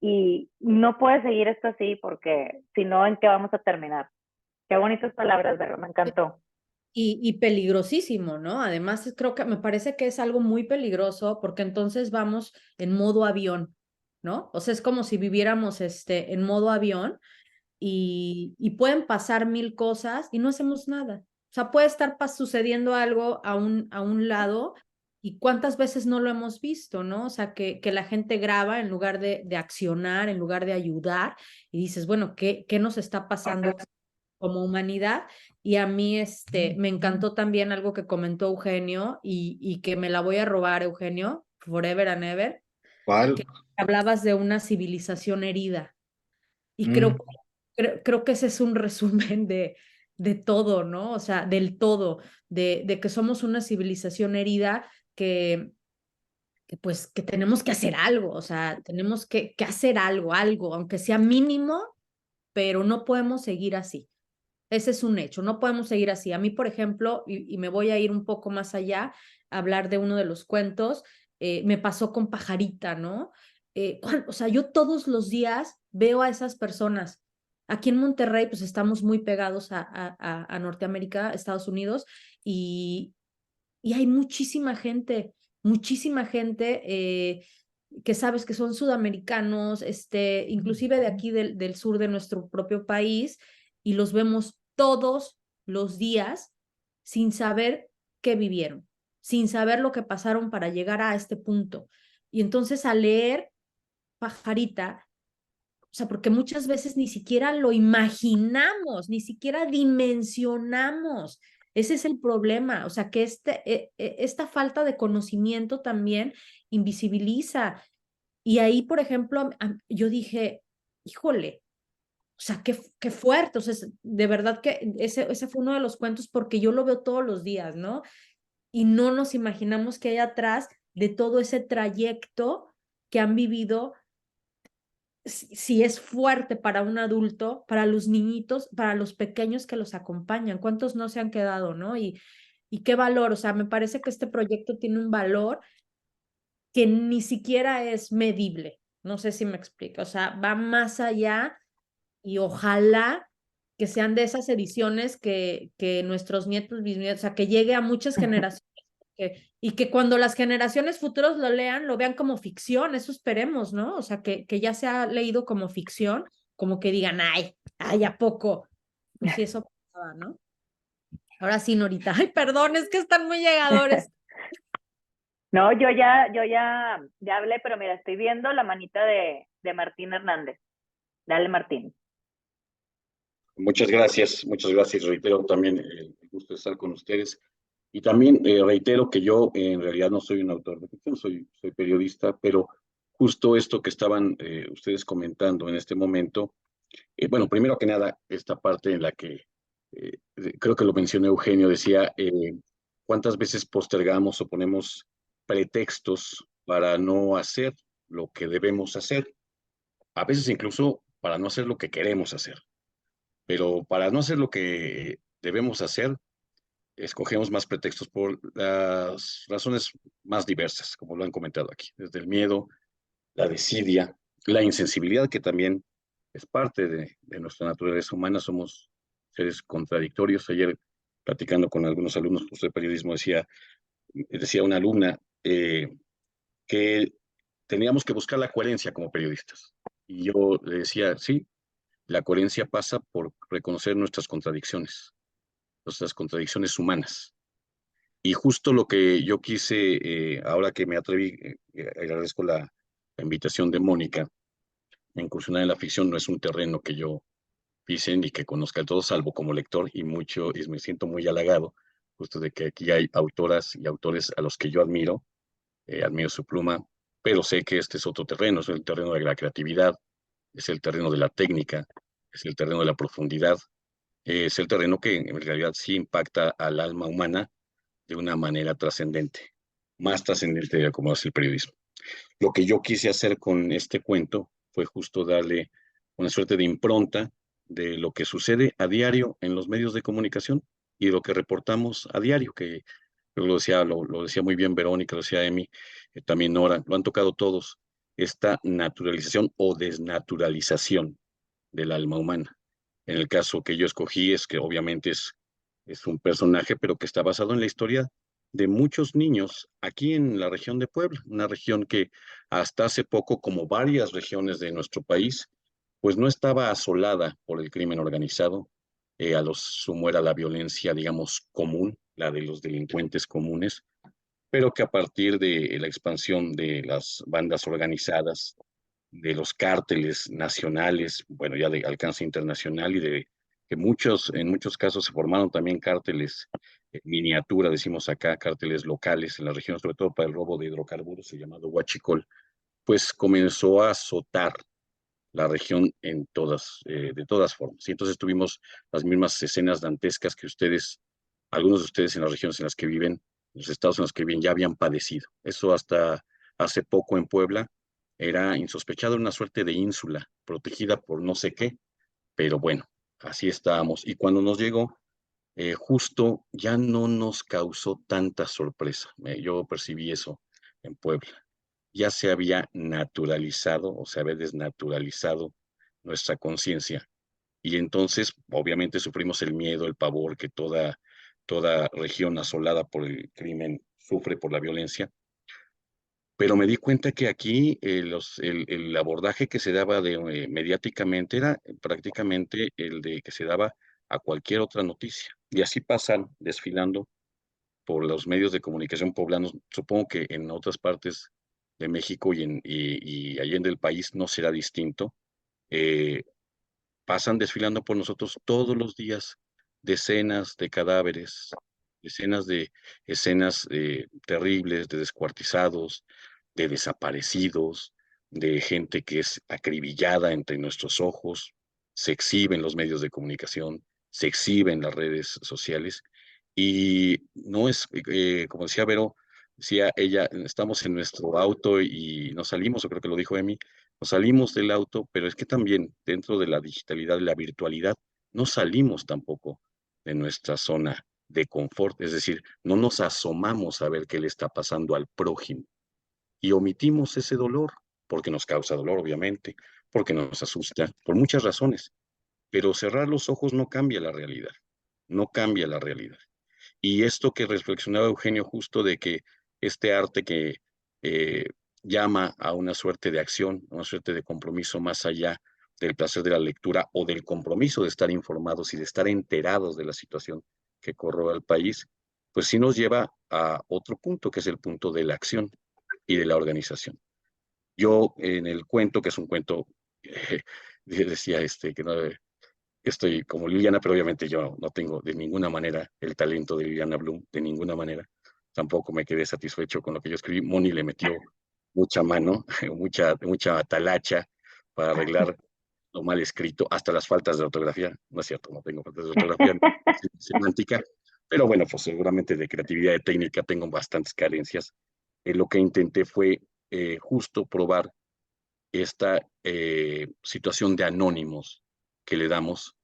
y no puede seguir esto así porque si no, ¿en qué vamos a terminar? Qué bonitas palabras, Vero, me encantó. Y peligrosísimo, ¿no? Además, creo que me parece que es algo muy peligroso porque entonces vamos en modo avión, ¿no? O sea, es como si viviéramos en modo avión y pueden pasar mil cosas y no hacemos nada. O sea, puede estar sucediendo algo a un lado y cuántas veces no lo hemos visto, ¿no? O sea, que la gente graba en lugar de accionar, en lugar de ayudar y dices, bueno, ¿qué nos está pasando como humanidad? Y a mí me encantó también algo que comentó Eugenio y que me la voy a robar, Eugenio, forever and ever, ¿Cuál? que hablabas de una civilización herida. Y Mm. creo que ese es un resumen de todo, ¿no? O sea, del todo, de que somos una civilización herida pues que tenemos que hacer algo, o sea, tenemos que hacer algo, aunque sea mínimo, pero no podemos seguir así. Ese es un hecho, no podemos seguir así. A mí, por ejemplo, y me voy a ir un poco más allá, a hablar de uno de los cuentos, me pasó con Pajarita, ¿no? O sea, yo todos los días veo a esas personas. Aquí en Monterrey, pues estamos muy pegados a Norteamérica, Estados Unidos, y hay muchísima gente que sabes que son sudamericanos, inclusive de aquí del sur de nuestro propio país, y los vemos todos los días sin saber qué vivieron, sin saber lo que pasaron para llegar a este punto. Y entonces al leer Pajarita, o sea, porque muchas veces ni siquiera lo imaginamos, ni siquiera dimensionamos. Ese es el problema, o sea, que esta falta de conocimiento también invisibiliza. Y ahí, por ejemplo, yo dije, híjole, o sea, qué fuerte, o sea, de verdad que ese fue uno de los cuentos porque yo lo veo todos los días, ¿no? Y no nos imaginamos que hay atrás de todo ese trayecto que han vivido, si es fuerte para un adulto, para los niñitos, para los pequeños que los acompañan, cuántos no se han quedado, ¿no? Y qué valor, o sea, me parece que este proyecto tiene un valor que ni siquiera es medible, no sé si me explico, o sea, va más allá y ojalá que sean de esas ediciones que nuestros nietos, bisnietos, o sea, que llegue a muchas generaciones y que cuando las generaciones futuras lo lean, lo vean como ficción, eso esperemos, ¿no? O sea, que ya se ha leído como ficción, como que digan, ay, ¿a poco? Pues sí, eso pasaba, ¿no? Ahora sí, Norita, ay, perdón, es que están muy llegadores. No, yo ya hablé, pero mira, estoy viendo la manita de Martín Hernández. Dale, Martín. Muchas gracias, reitero también el gusto de estar con ustedes. Y también reitero que yo en realidad no soy un autor de ficción, soy periodista, pero justo esto que estaban ustedes comentando en este momento, bueno, primero que nada, esta parte en la que creo que lo mencionó Eugenio, decía, ¿cuántas veces postergamos o ponemos pretextos para no hacer lo que debemos hacer? A veces incluso para no hacer lo que queremos hacer, pero para no hacer lo que debemos hacer, escogemos más pretextos por las razones más diversas, como lo han comentado aquí, desde el miedo, la desidia, la insensibilidad, que también es parte de nuestra naturaleza humana, somos seres contradictorios. Ayer, platicando con algunos alumnos de periodismo, decía una alumna que teníamos que buscar la coherencia como periodistas. Y yo le decía, sí, la coherencia pasa por reconocer nuestras contradicciones humanas. Y justo lo que yo quise, ahora que me atreví, agradezco la invitación de Mónica, a incursionar en la ficción. No es un terreno que yo pise ni que conozca del todo, salvo como lector, y me siento muy halagado, justo de que aquí hay autoras y autores a los que yo admiro su pluma, pero sé que este es otro terreno, es el terreno de la creatividad, es el terreno de la técnica, es el terreno de la profundidad, es el terreno que en realidad sí impacta al alma humana de una manera trascendente, más trascendente como es el periodismo. Lo que yo quise hacer con este cuento fue justo darle una suerte de impronta de lo que sucede a diario en los medios de comunicación y lo que reportamos a diario, que lo decía muy bien Verónica, lo decía Emi, también Nora, lo han tocado todos, esta naturalización o desnaturalización del alma humana. En el caso que yo escogí es que obviamente es un personaje, pero que está basado en la historia de muchos niños aquí en la región de Puebla, una región que hasta hace poco, como varias regiones de nuestro país, pues no estaba asolada por el crimen organizado, a los sumo era la violencia, digamos, común, la de los delincuentes comunes, pero que a partir de la expansión de las bandas organizadas, de los cárteles nacionales, bueno, ya de alcance internacional y de que en muchos casos se formaron también cárteles miniatura, decimos acá, cárteles locales en la región, sobre todo para el robo de hidrocarburos, el llamado huachicol, pues comenzó a azotar la región de todas formas. Y entonces tuvimos las mismas escenas dantescas que algunos de ustedes en las regiones en las que viven, en los estados en los que viven, ya habían padecido. Eso hasta hace poco en Puebla era insospechado, una suerte de ínsula protegida por no sé qué, pero bueno, así estábamos. Y cuando nos llegó, justo ya no nos causó tanta sorpresa. Yo percibí eso en Puebla. Ya se había naturalizado o se había desnaturalizado nuestra conciencia. Y entonces, obviamente, sufrimos el miedo, el pavor que toda región asolada por el crimen sufre por la violencia. Pero me di cuenta que aquí el abordaje que se daba mediáticamente era prácticamente el de que se daba a cualquier otra noticia. Y así pasan desfilando por los medios de comunicación poblanos. Supongo que en otras partes de México y allende el país no será distinto. Pasan desfilando por nosotros todos los días decenas de cadáveres, decenas de escenas terribles, de descuartizados, de desaparecidos, de gente que es acribillada entre nuestros ojos, se exhibe en los medios de comunicación, se exhibe en las redes sociales, y no es, como decía Vero, decía ella, estamos en nuestro auto y nos salimos, o creo que lo dijo Emi, nos salimos del auto, pero es que también dentro de la digitalidad, de la virtualidad, no salimos tampoco de nuestra zona de confort, es decir, no nos asomamos a ver qué le está pasando al prójimo y omitimos ese dolor, porque nos causa dolor, obviamente, porque nos asusta, por muchas razones, pero cerrar los ojos no cambia la realidad, no cambia la realidad. Y esto que reflexionaba Eugenio justo de que este arte que llama a una suerte de acción, a una suerte de compromiso más allá del placer de la lectura o del compromiso de estar informados y de estar enterados de la situación que corroe al país, pues sí nos lleva a otro punto, que es el punto de la acción y de la organización. Yo en el cuento, que es un cuento, decía que no, estoy como Liliana, pero obviamente yo no tengo de ninguna manera el talento de Liliana Bloom, de ninguna manera. Tampoco me quedé satisfecho con lo que yo escribí. Moni le metió mucha mano, mucha talacha para arreglar lo mal escrito, hasta las faltas de ortografía. No es cierto, no tengo faltas de ortografía semántica, pero bueno, pues seguramente de creatividad y técnica tengo bastantes carencias. Lo que intenté fue justo probar esta situación de anónimos que le damos,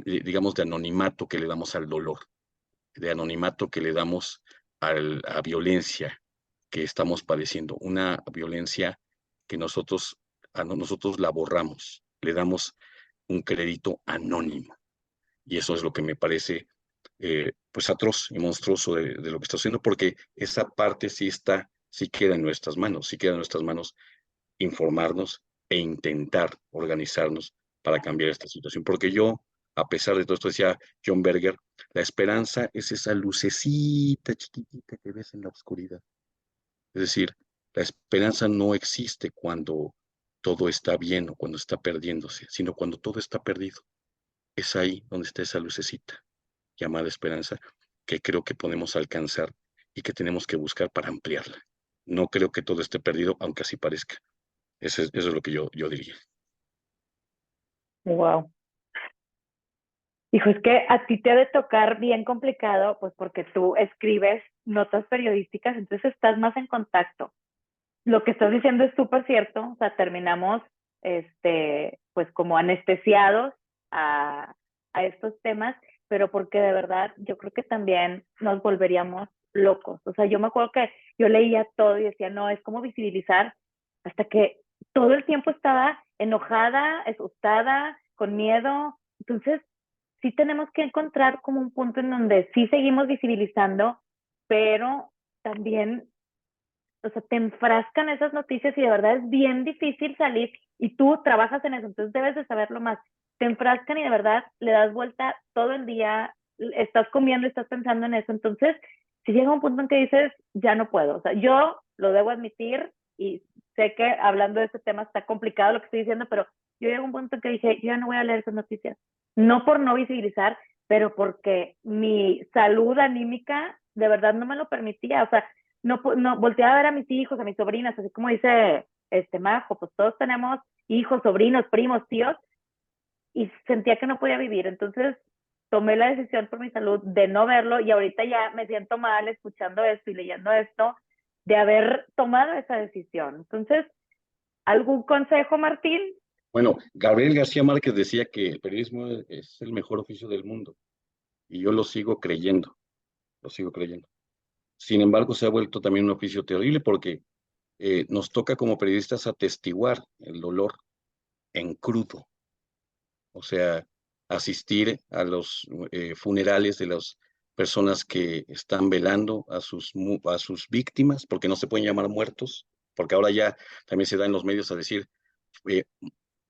digamos de anonimato que le damos al dolor, de anonimato que le damos a la violencia que estamos padeciendo, una violencia que nosotros la borramos, le damos un crédito anónimo. Y eso es lo que me parece pues atroz y monstruoso de lo que está haciendo, porque esa parte sí queda en nuestras manos, sí queda en nuestras manos informarnos e intentar organizarnos para cambiar esta situación. Porque yo, a pesar de todo esto, decía John Berger, la esperanza es esa lucecita chiquitita que ves en la oscuridad. Es decir, la esperanza no existe cuando todo está bien o cuando está perdiéndose, sino cuando todo está perdido. Es ahí donde está esa lucecita llamada esperanza que creo que podemos alcanzar y que tenemos que buscar para ampliarla. No creo que todo esté perdido, aunque así parezca. Eso es lo que yo diría. Wow. Hijo, es que a ti te ha de tocar bien complicado, pues porque tú escribes notas periodísticas, entonces estás más en contacto. Lo que estás diciendo es súper cierto, o sea, terminamos, pues como anestesiados a estos temas, pero porque de verdad yo creo que también nos volveríamos locos. O sea, yo me acuerdo que yo leía todo y decía, no, es como visibilizar, hasta que todo el tiempo estaba enojada, asustada, con miedo. Entonces, sí tenemos que encontrar como un punto en donde sí seguimos visibilizando, pero también, o sea, te enfrascan esas noticias y de verdad es bien difícil salir y tú trabajas en eso, entonces debes de saberlo más. Te enfrascan y de verdad le das vuelta todo el día, estás comiendo, estás pensando en eso, entonces si llega un punto en que dices, ya no puedo, o sea, yo lo debo admitir y sé que hablando de este tema está complicado lo que estoy diciendo, pero yo llegué a un punto en que dije, yo ya no voy a leer esas noticias, no por no visibilizar, pero porque mi salud anímica de verdad no me lo permitía, o sea, no volteaba a ver a mis hijos, a mis sobrinas, así como dice Majo, pues todos tenemos hijos, sobrinos, primos, tíos, y sentía que no podía vivir, entonces tomé la decisión por mi salud de no verlo y ahorita ya me siento mal escuchando esto y leyendo esto, de haber tomado esa decisión. Entonces, ¿algún consejo, Martín? Bueno, Gabriel García Márquez decía que el periodismo es el mejor oficio del mundo y yo lo sigo creyendo, lo sigo creyendo. Sin embargo, se ha vuelto también un oficio terrible porque nos toca como periodistas atestiguar el dolor en crudo, o sea, asistir a los funerales de las personas que están velando a sus víctimas, porque no se pueden llamar muertos, porque ahora ya también se da en los medios a decir,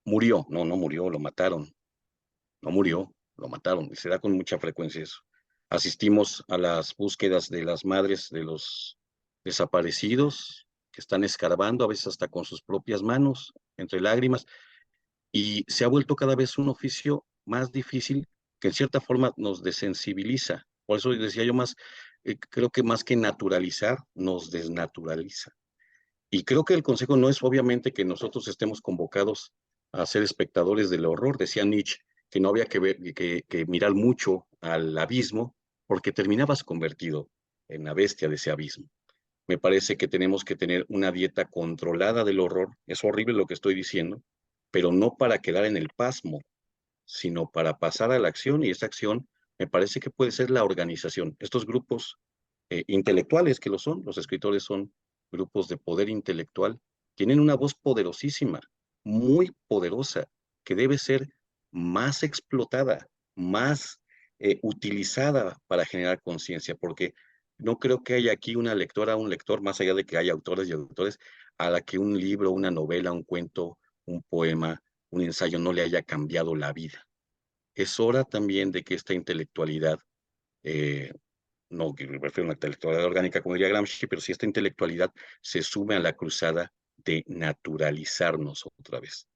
murió, no murió, lo mataron, no murió, lo mataron, y se da con mucha frecuencia eso. Asistimos a las búsquedas de las madres de los desaparecidos, que están escarbando, a veces hasta con sus propias manos, entre lágrimas, y se ha vuelto cada vez un oficio más difícil que en cierta forma nos desensibiliza. Por eso decía yo creo que más que naturalizar, nos desnaturaliza. Y creo que el consejo no es obviamente que nosotros estemos convocados a ser espectadores del horror. Decía Nietzsche que no había que mirar mucho al abismo porque terminabas convertido en la bestia de ese abismo. Me parece que tenemos que tener una dieta controlada del horror. Es horrible lo que estoy diciendo, pero no para quedar en el pasmo, sino para pasar a la acción, y esa acción me parece que puede ser la organización. Estos grupos intelectuales que lo son, los escritores son grupos de poder intelectual, tienen una voz poderosísima, muy poderosa, que debe ser más explotada, más utilizada para generar conciencia, porque no creo que haya aquí una lectora, un lector, más allá de que haya autores y autores, a la que un libro, una novela, un cuento, un poema, un ensayo no le haya cambiado la vida. Es hora también de que esta intelectualidad, no me refiero a una intelectualidad orgánica como diría Gramsci, pero si esta intelectualidad se sume a la cruzada de naturalizarnos otra vez,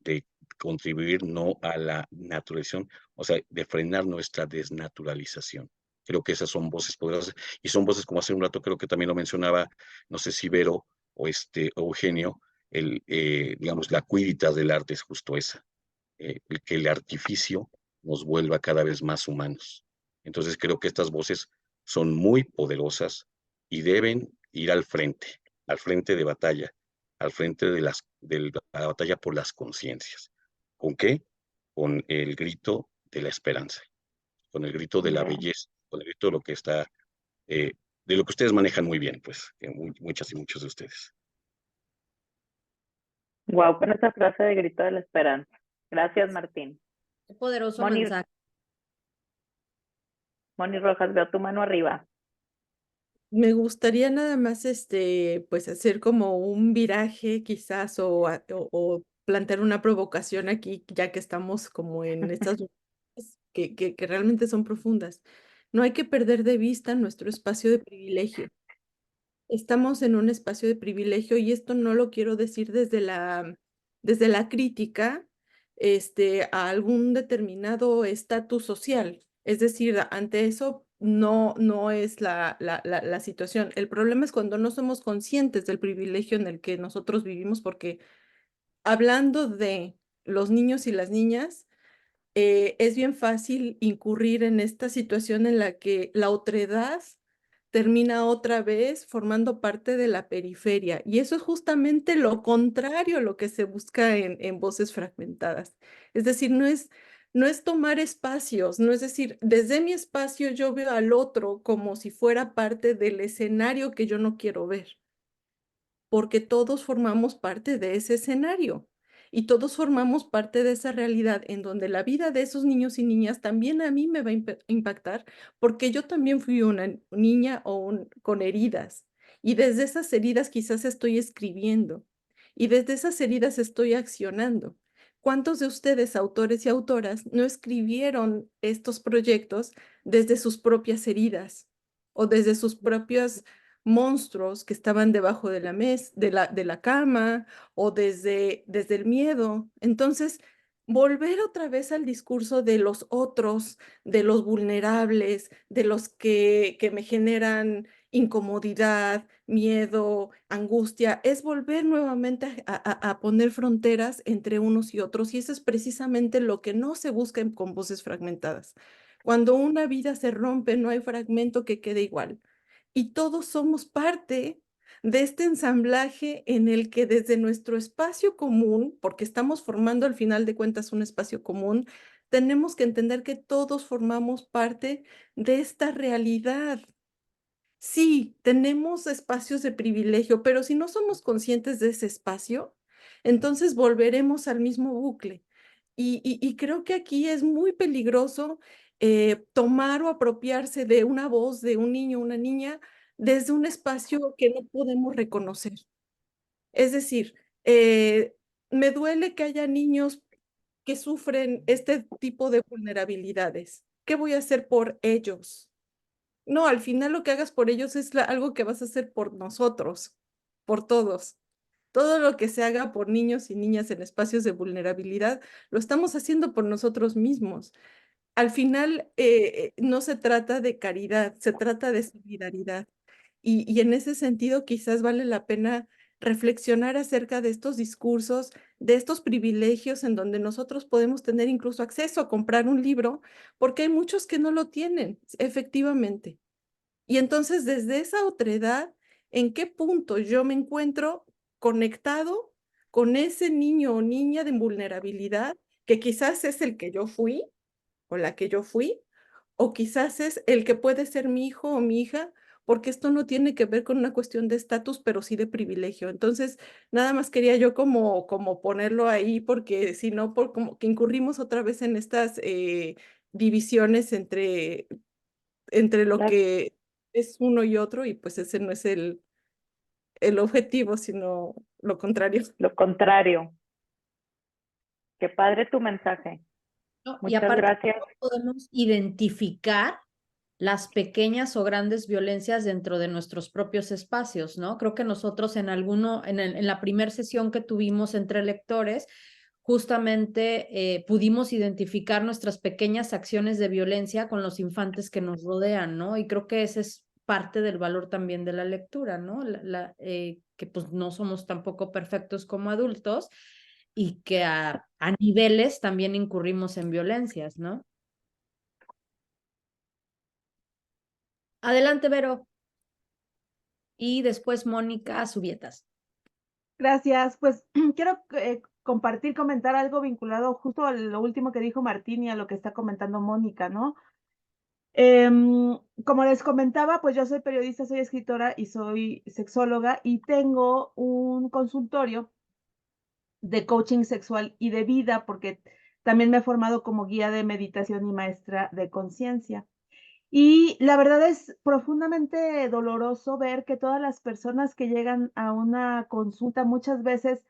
de contribuir no a la naturalización, o sea, de frenar nuestra desnaturalización. Creo que esas son voces poderosas, y son voces, como hace un rato creo que también lo mencionaba, no sé si Vero o Eugenio, digamos, la cuiditas del arte es justo esa, que el artificio nos vuelva cada vez más humanos. Entonces creo que estas voces son muy poderosas y deben ir al frente de batalla, al frente de la batalla por las conciencias. ¿Con qué? Con el grito de la esperanza, con el grito de la belleza, con el grito de lo que está, de lo que ustedes manejan muy bien, pues, muchas y muchos de ustedes. Wow, con esa frase de grito de la esperanza. Gracias, Martín. Qué poderoso Moni, mensaje. Moni Rojas, veo tu mano arriba. Me gustaría nada más, pues hacer como un viraje quizás o plantear una provocación aquí, ya que estamos como en estas que realmente son profundas. No hay que perder de vista nuestro espacio de privilegio. Estamos en un espacio de privilegio y esto no lo quiero decir desde la crítica, a algún determinado estatus social. Es decir, ante eso no es la situación. El problema es cuando no somos conscientes del privilegio en el que nosotros vivimos, porque hablando de los niños y las niñas, es bien fácil incurrir en esta situación en la que la otredad termina otra vez formando parte de la periferia. Y eso es justamente lo contrario a lo que se busca en voces fragmentadas. Es decir, no es tomar espacios, no es decir, desde mi espacio yo veo al otro como si fuera parte del escenario que yo no quiero ver, porque todos formamos parte de ese escenario. Y todos formamos parte de esa realidad en donde la vida de esos niños y niñas también a mí me va a impactar, porque yo también fui una niña con heridas. Y desde esas heridas quizás estoy escribiendo. Y desde esas heridas estoy accionando. ¿Cuántos de ustedes, autores y autoras, no escribieron estos proyectos desde sus propias heridas o desde sus propios monstruos que estaban debajo de la de la cama o desde el miedo? Entonces, volver otra vez al discurso de los otros, de los vulnerables, de los que me generan incomodidad, miedo, angustia, es volver nuevamente a poner fronteras entre unos y otros. Y eso es precisamente lo que no se busca con voces fragmentadas. Cuando una vida se rompe, no hay fragmento que quede igual. Y todos somos parte de este ensamblaje en el que desde nuestro espacio común, porque estamos formando al final de cuentas un espacio común, tenemos que entender que todos formamos parte de esta realidad. Sí, tenemos espacios de privilegio, pero si no somos conscientes de ese espacio, entonces volveremos al mismo bucle. Y creo que aquí es muy peligroso tomar o apropiarse de una voz de un niño o una niña desde un espacio que no podemos reconocer. Es decir, me duele que haya niños que sufren este tipo de vulnerabilidades. ¿Qué voy a hacer por ellos? No, al final lo que hagas por ellos es algo que vas a hacer por nosotros, por todos. Todo lo que se haga por niños y niñas en espacios de vulnerabilidad, lo estamos haciendo por nosotros mismos. Al final, no se trata de caridad, se trata de solidaridad. Y en ese sentido, quizás vale la pena reflexionar acerca de estos discursos, de estos privilegios en donde nosotros podemos tener incluso acceso a comprar un libro, porque hay muchos que no lo tienen, efectivamente. Y entonces, desde esa otredad, ¿en qué punto yo me encuentro conectado con ese niño o niña de vulnerabilidad, que quizás es el que yo fui o la que yo fui, o quizás es el que puede ser mi hijo o mi hija, porque esto no tiene que ver con una cuestión de estatus, pero sí de privilegio? Entonces, nada más quería yo como ponerlo ahí, porque si no, como que incurrimos otra vez en estas divisiones entre lo Claro. que es uno y otro, y pues ese no es el objetivo, sino lo contrario. Lo contrario. Qué padre tu mensaje. ¿no? Y Muchas aparte, gracias. ¿cómo podemos identificar las pequeñas o grandes violencias dentro de nuestros propios espacios, ¿no? Creo que nosotros en la primera sesión que tuvimos entre lectores, justamente pudimos identificar nuestras pequeñas acciones de violencia con los infantes que nos rodean, ¿no? Y creo que ese es parte del valor también de la lectura, ¿no? Que pues no somos tampoco perfectos como adultos y que a niveles también incurrimos en violencias, ¿no? Adelante, Vero. Y después Mónica Subietas. Gracias. Pues quiero comentar algo vinculado justo a lo último que dijo Martín y a lo que está comentando Mónica, ¿no? Como les comentaba, pues yo soy periodista, soy escritora y soy sexóloga y tengo un consultorio de coaching sexual y de vida, porque también me he formado como guía de meditación y maestra de conciencia. Y la verdad es profundamente doloroso ver que todas las personas que llegan a una consulta muchas veces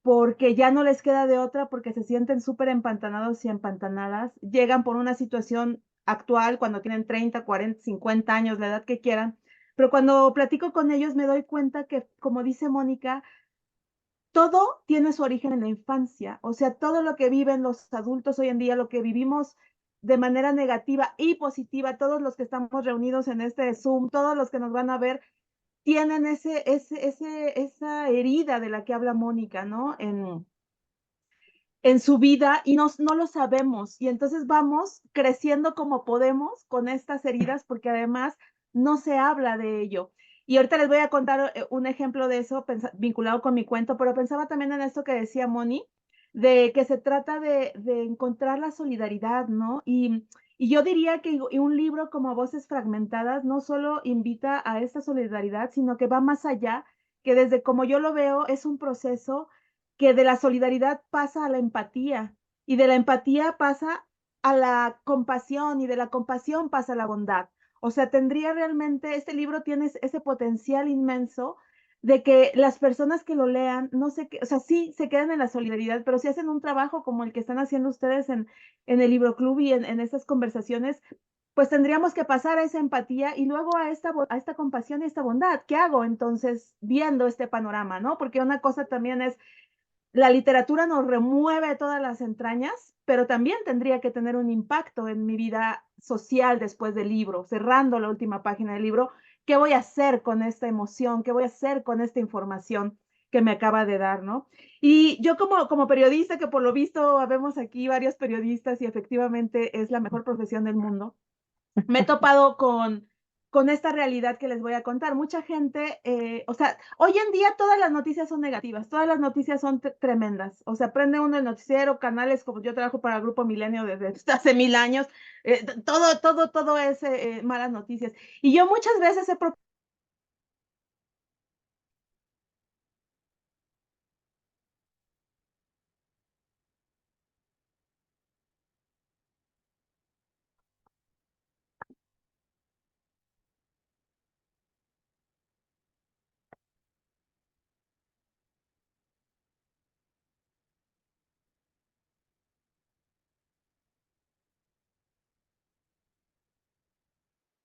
porque ya no les queda de otra, porque se sienten súper empantanados y empantanadas, llegan por una situación actual cuando tienen 30, 40, 50 años, la edad que quieran, pero cuando platico con ellos me doy cuenta que, como dice Mónica, todo tiene su origen en la infancia, o sea, todo lo que viven los adultos hoy en día, lo que vivimos de manera negativa y positiva, todos los que estamos reunidos en este Zoom, todos los que nos van a ver, tienen esa herida de la que habla Mónica, ¿no? En su vida y no lo sabemos. Y entonces vamos creciendo como podemos con estas heridas porque además no se habla de ello. Y ahorita les voy a contar un ejemplo de eso vinculado con mi cuento, pero pensaba también en esto que decía Moni, de que se trata de encontrar la solidaridad, ¿no? Y yo diría que un libro como Voces Fragmentadas no solo invita a esta solidaridad, sino que va más allá, que desde como yo lo veo es un proceso que de la solidaridad pasa a la empatía y de la empatía pasa a la compasión y de la compasión pasa a la bondad. O sea, tendría realmente, este libro tiene ese potencial inmenso de que las personas que lo lean, no sé qué, o sea, sí se quedan en la solidaridad, pero si hacen un trabajo como el que están haciendo ustedes en el Libro Club y en estas conversaciones, pues tendríamos que pasar a esa empatía y luego a esta compasión y esta bondad. ¿Qué hago entonces viendo este panorama, no? Porque una cosa también es la literatura nos remueve todas las entrañas, pero también tendría que tener un impacto en mi vida social después del libro, cerrando la última página del libro. ¿Qué voy a hacer con esta emoción? ¿Qué voy a hacer con esta información que me acaba de dar, no? Y yo como periodista, que por lo visto vemos aquí varios periodistas y efectivamente es la mejor profesión del mundo, me he topado con esta realidad que les voy a contar. Mucha gente, o sea, hoy en día todas las noticias son negativas, todas las noticias son tremendas. O sea, prende uno el noticiero, canales como yo trabajo para el Grupo Milenio desde hace 1000 años, todo es malas noticias. Y yo muchas veces he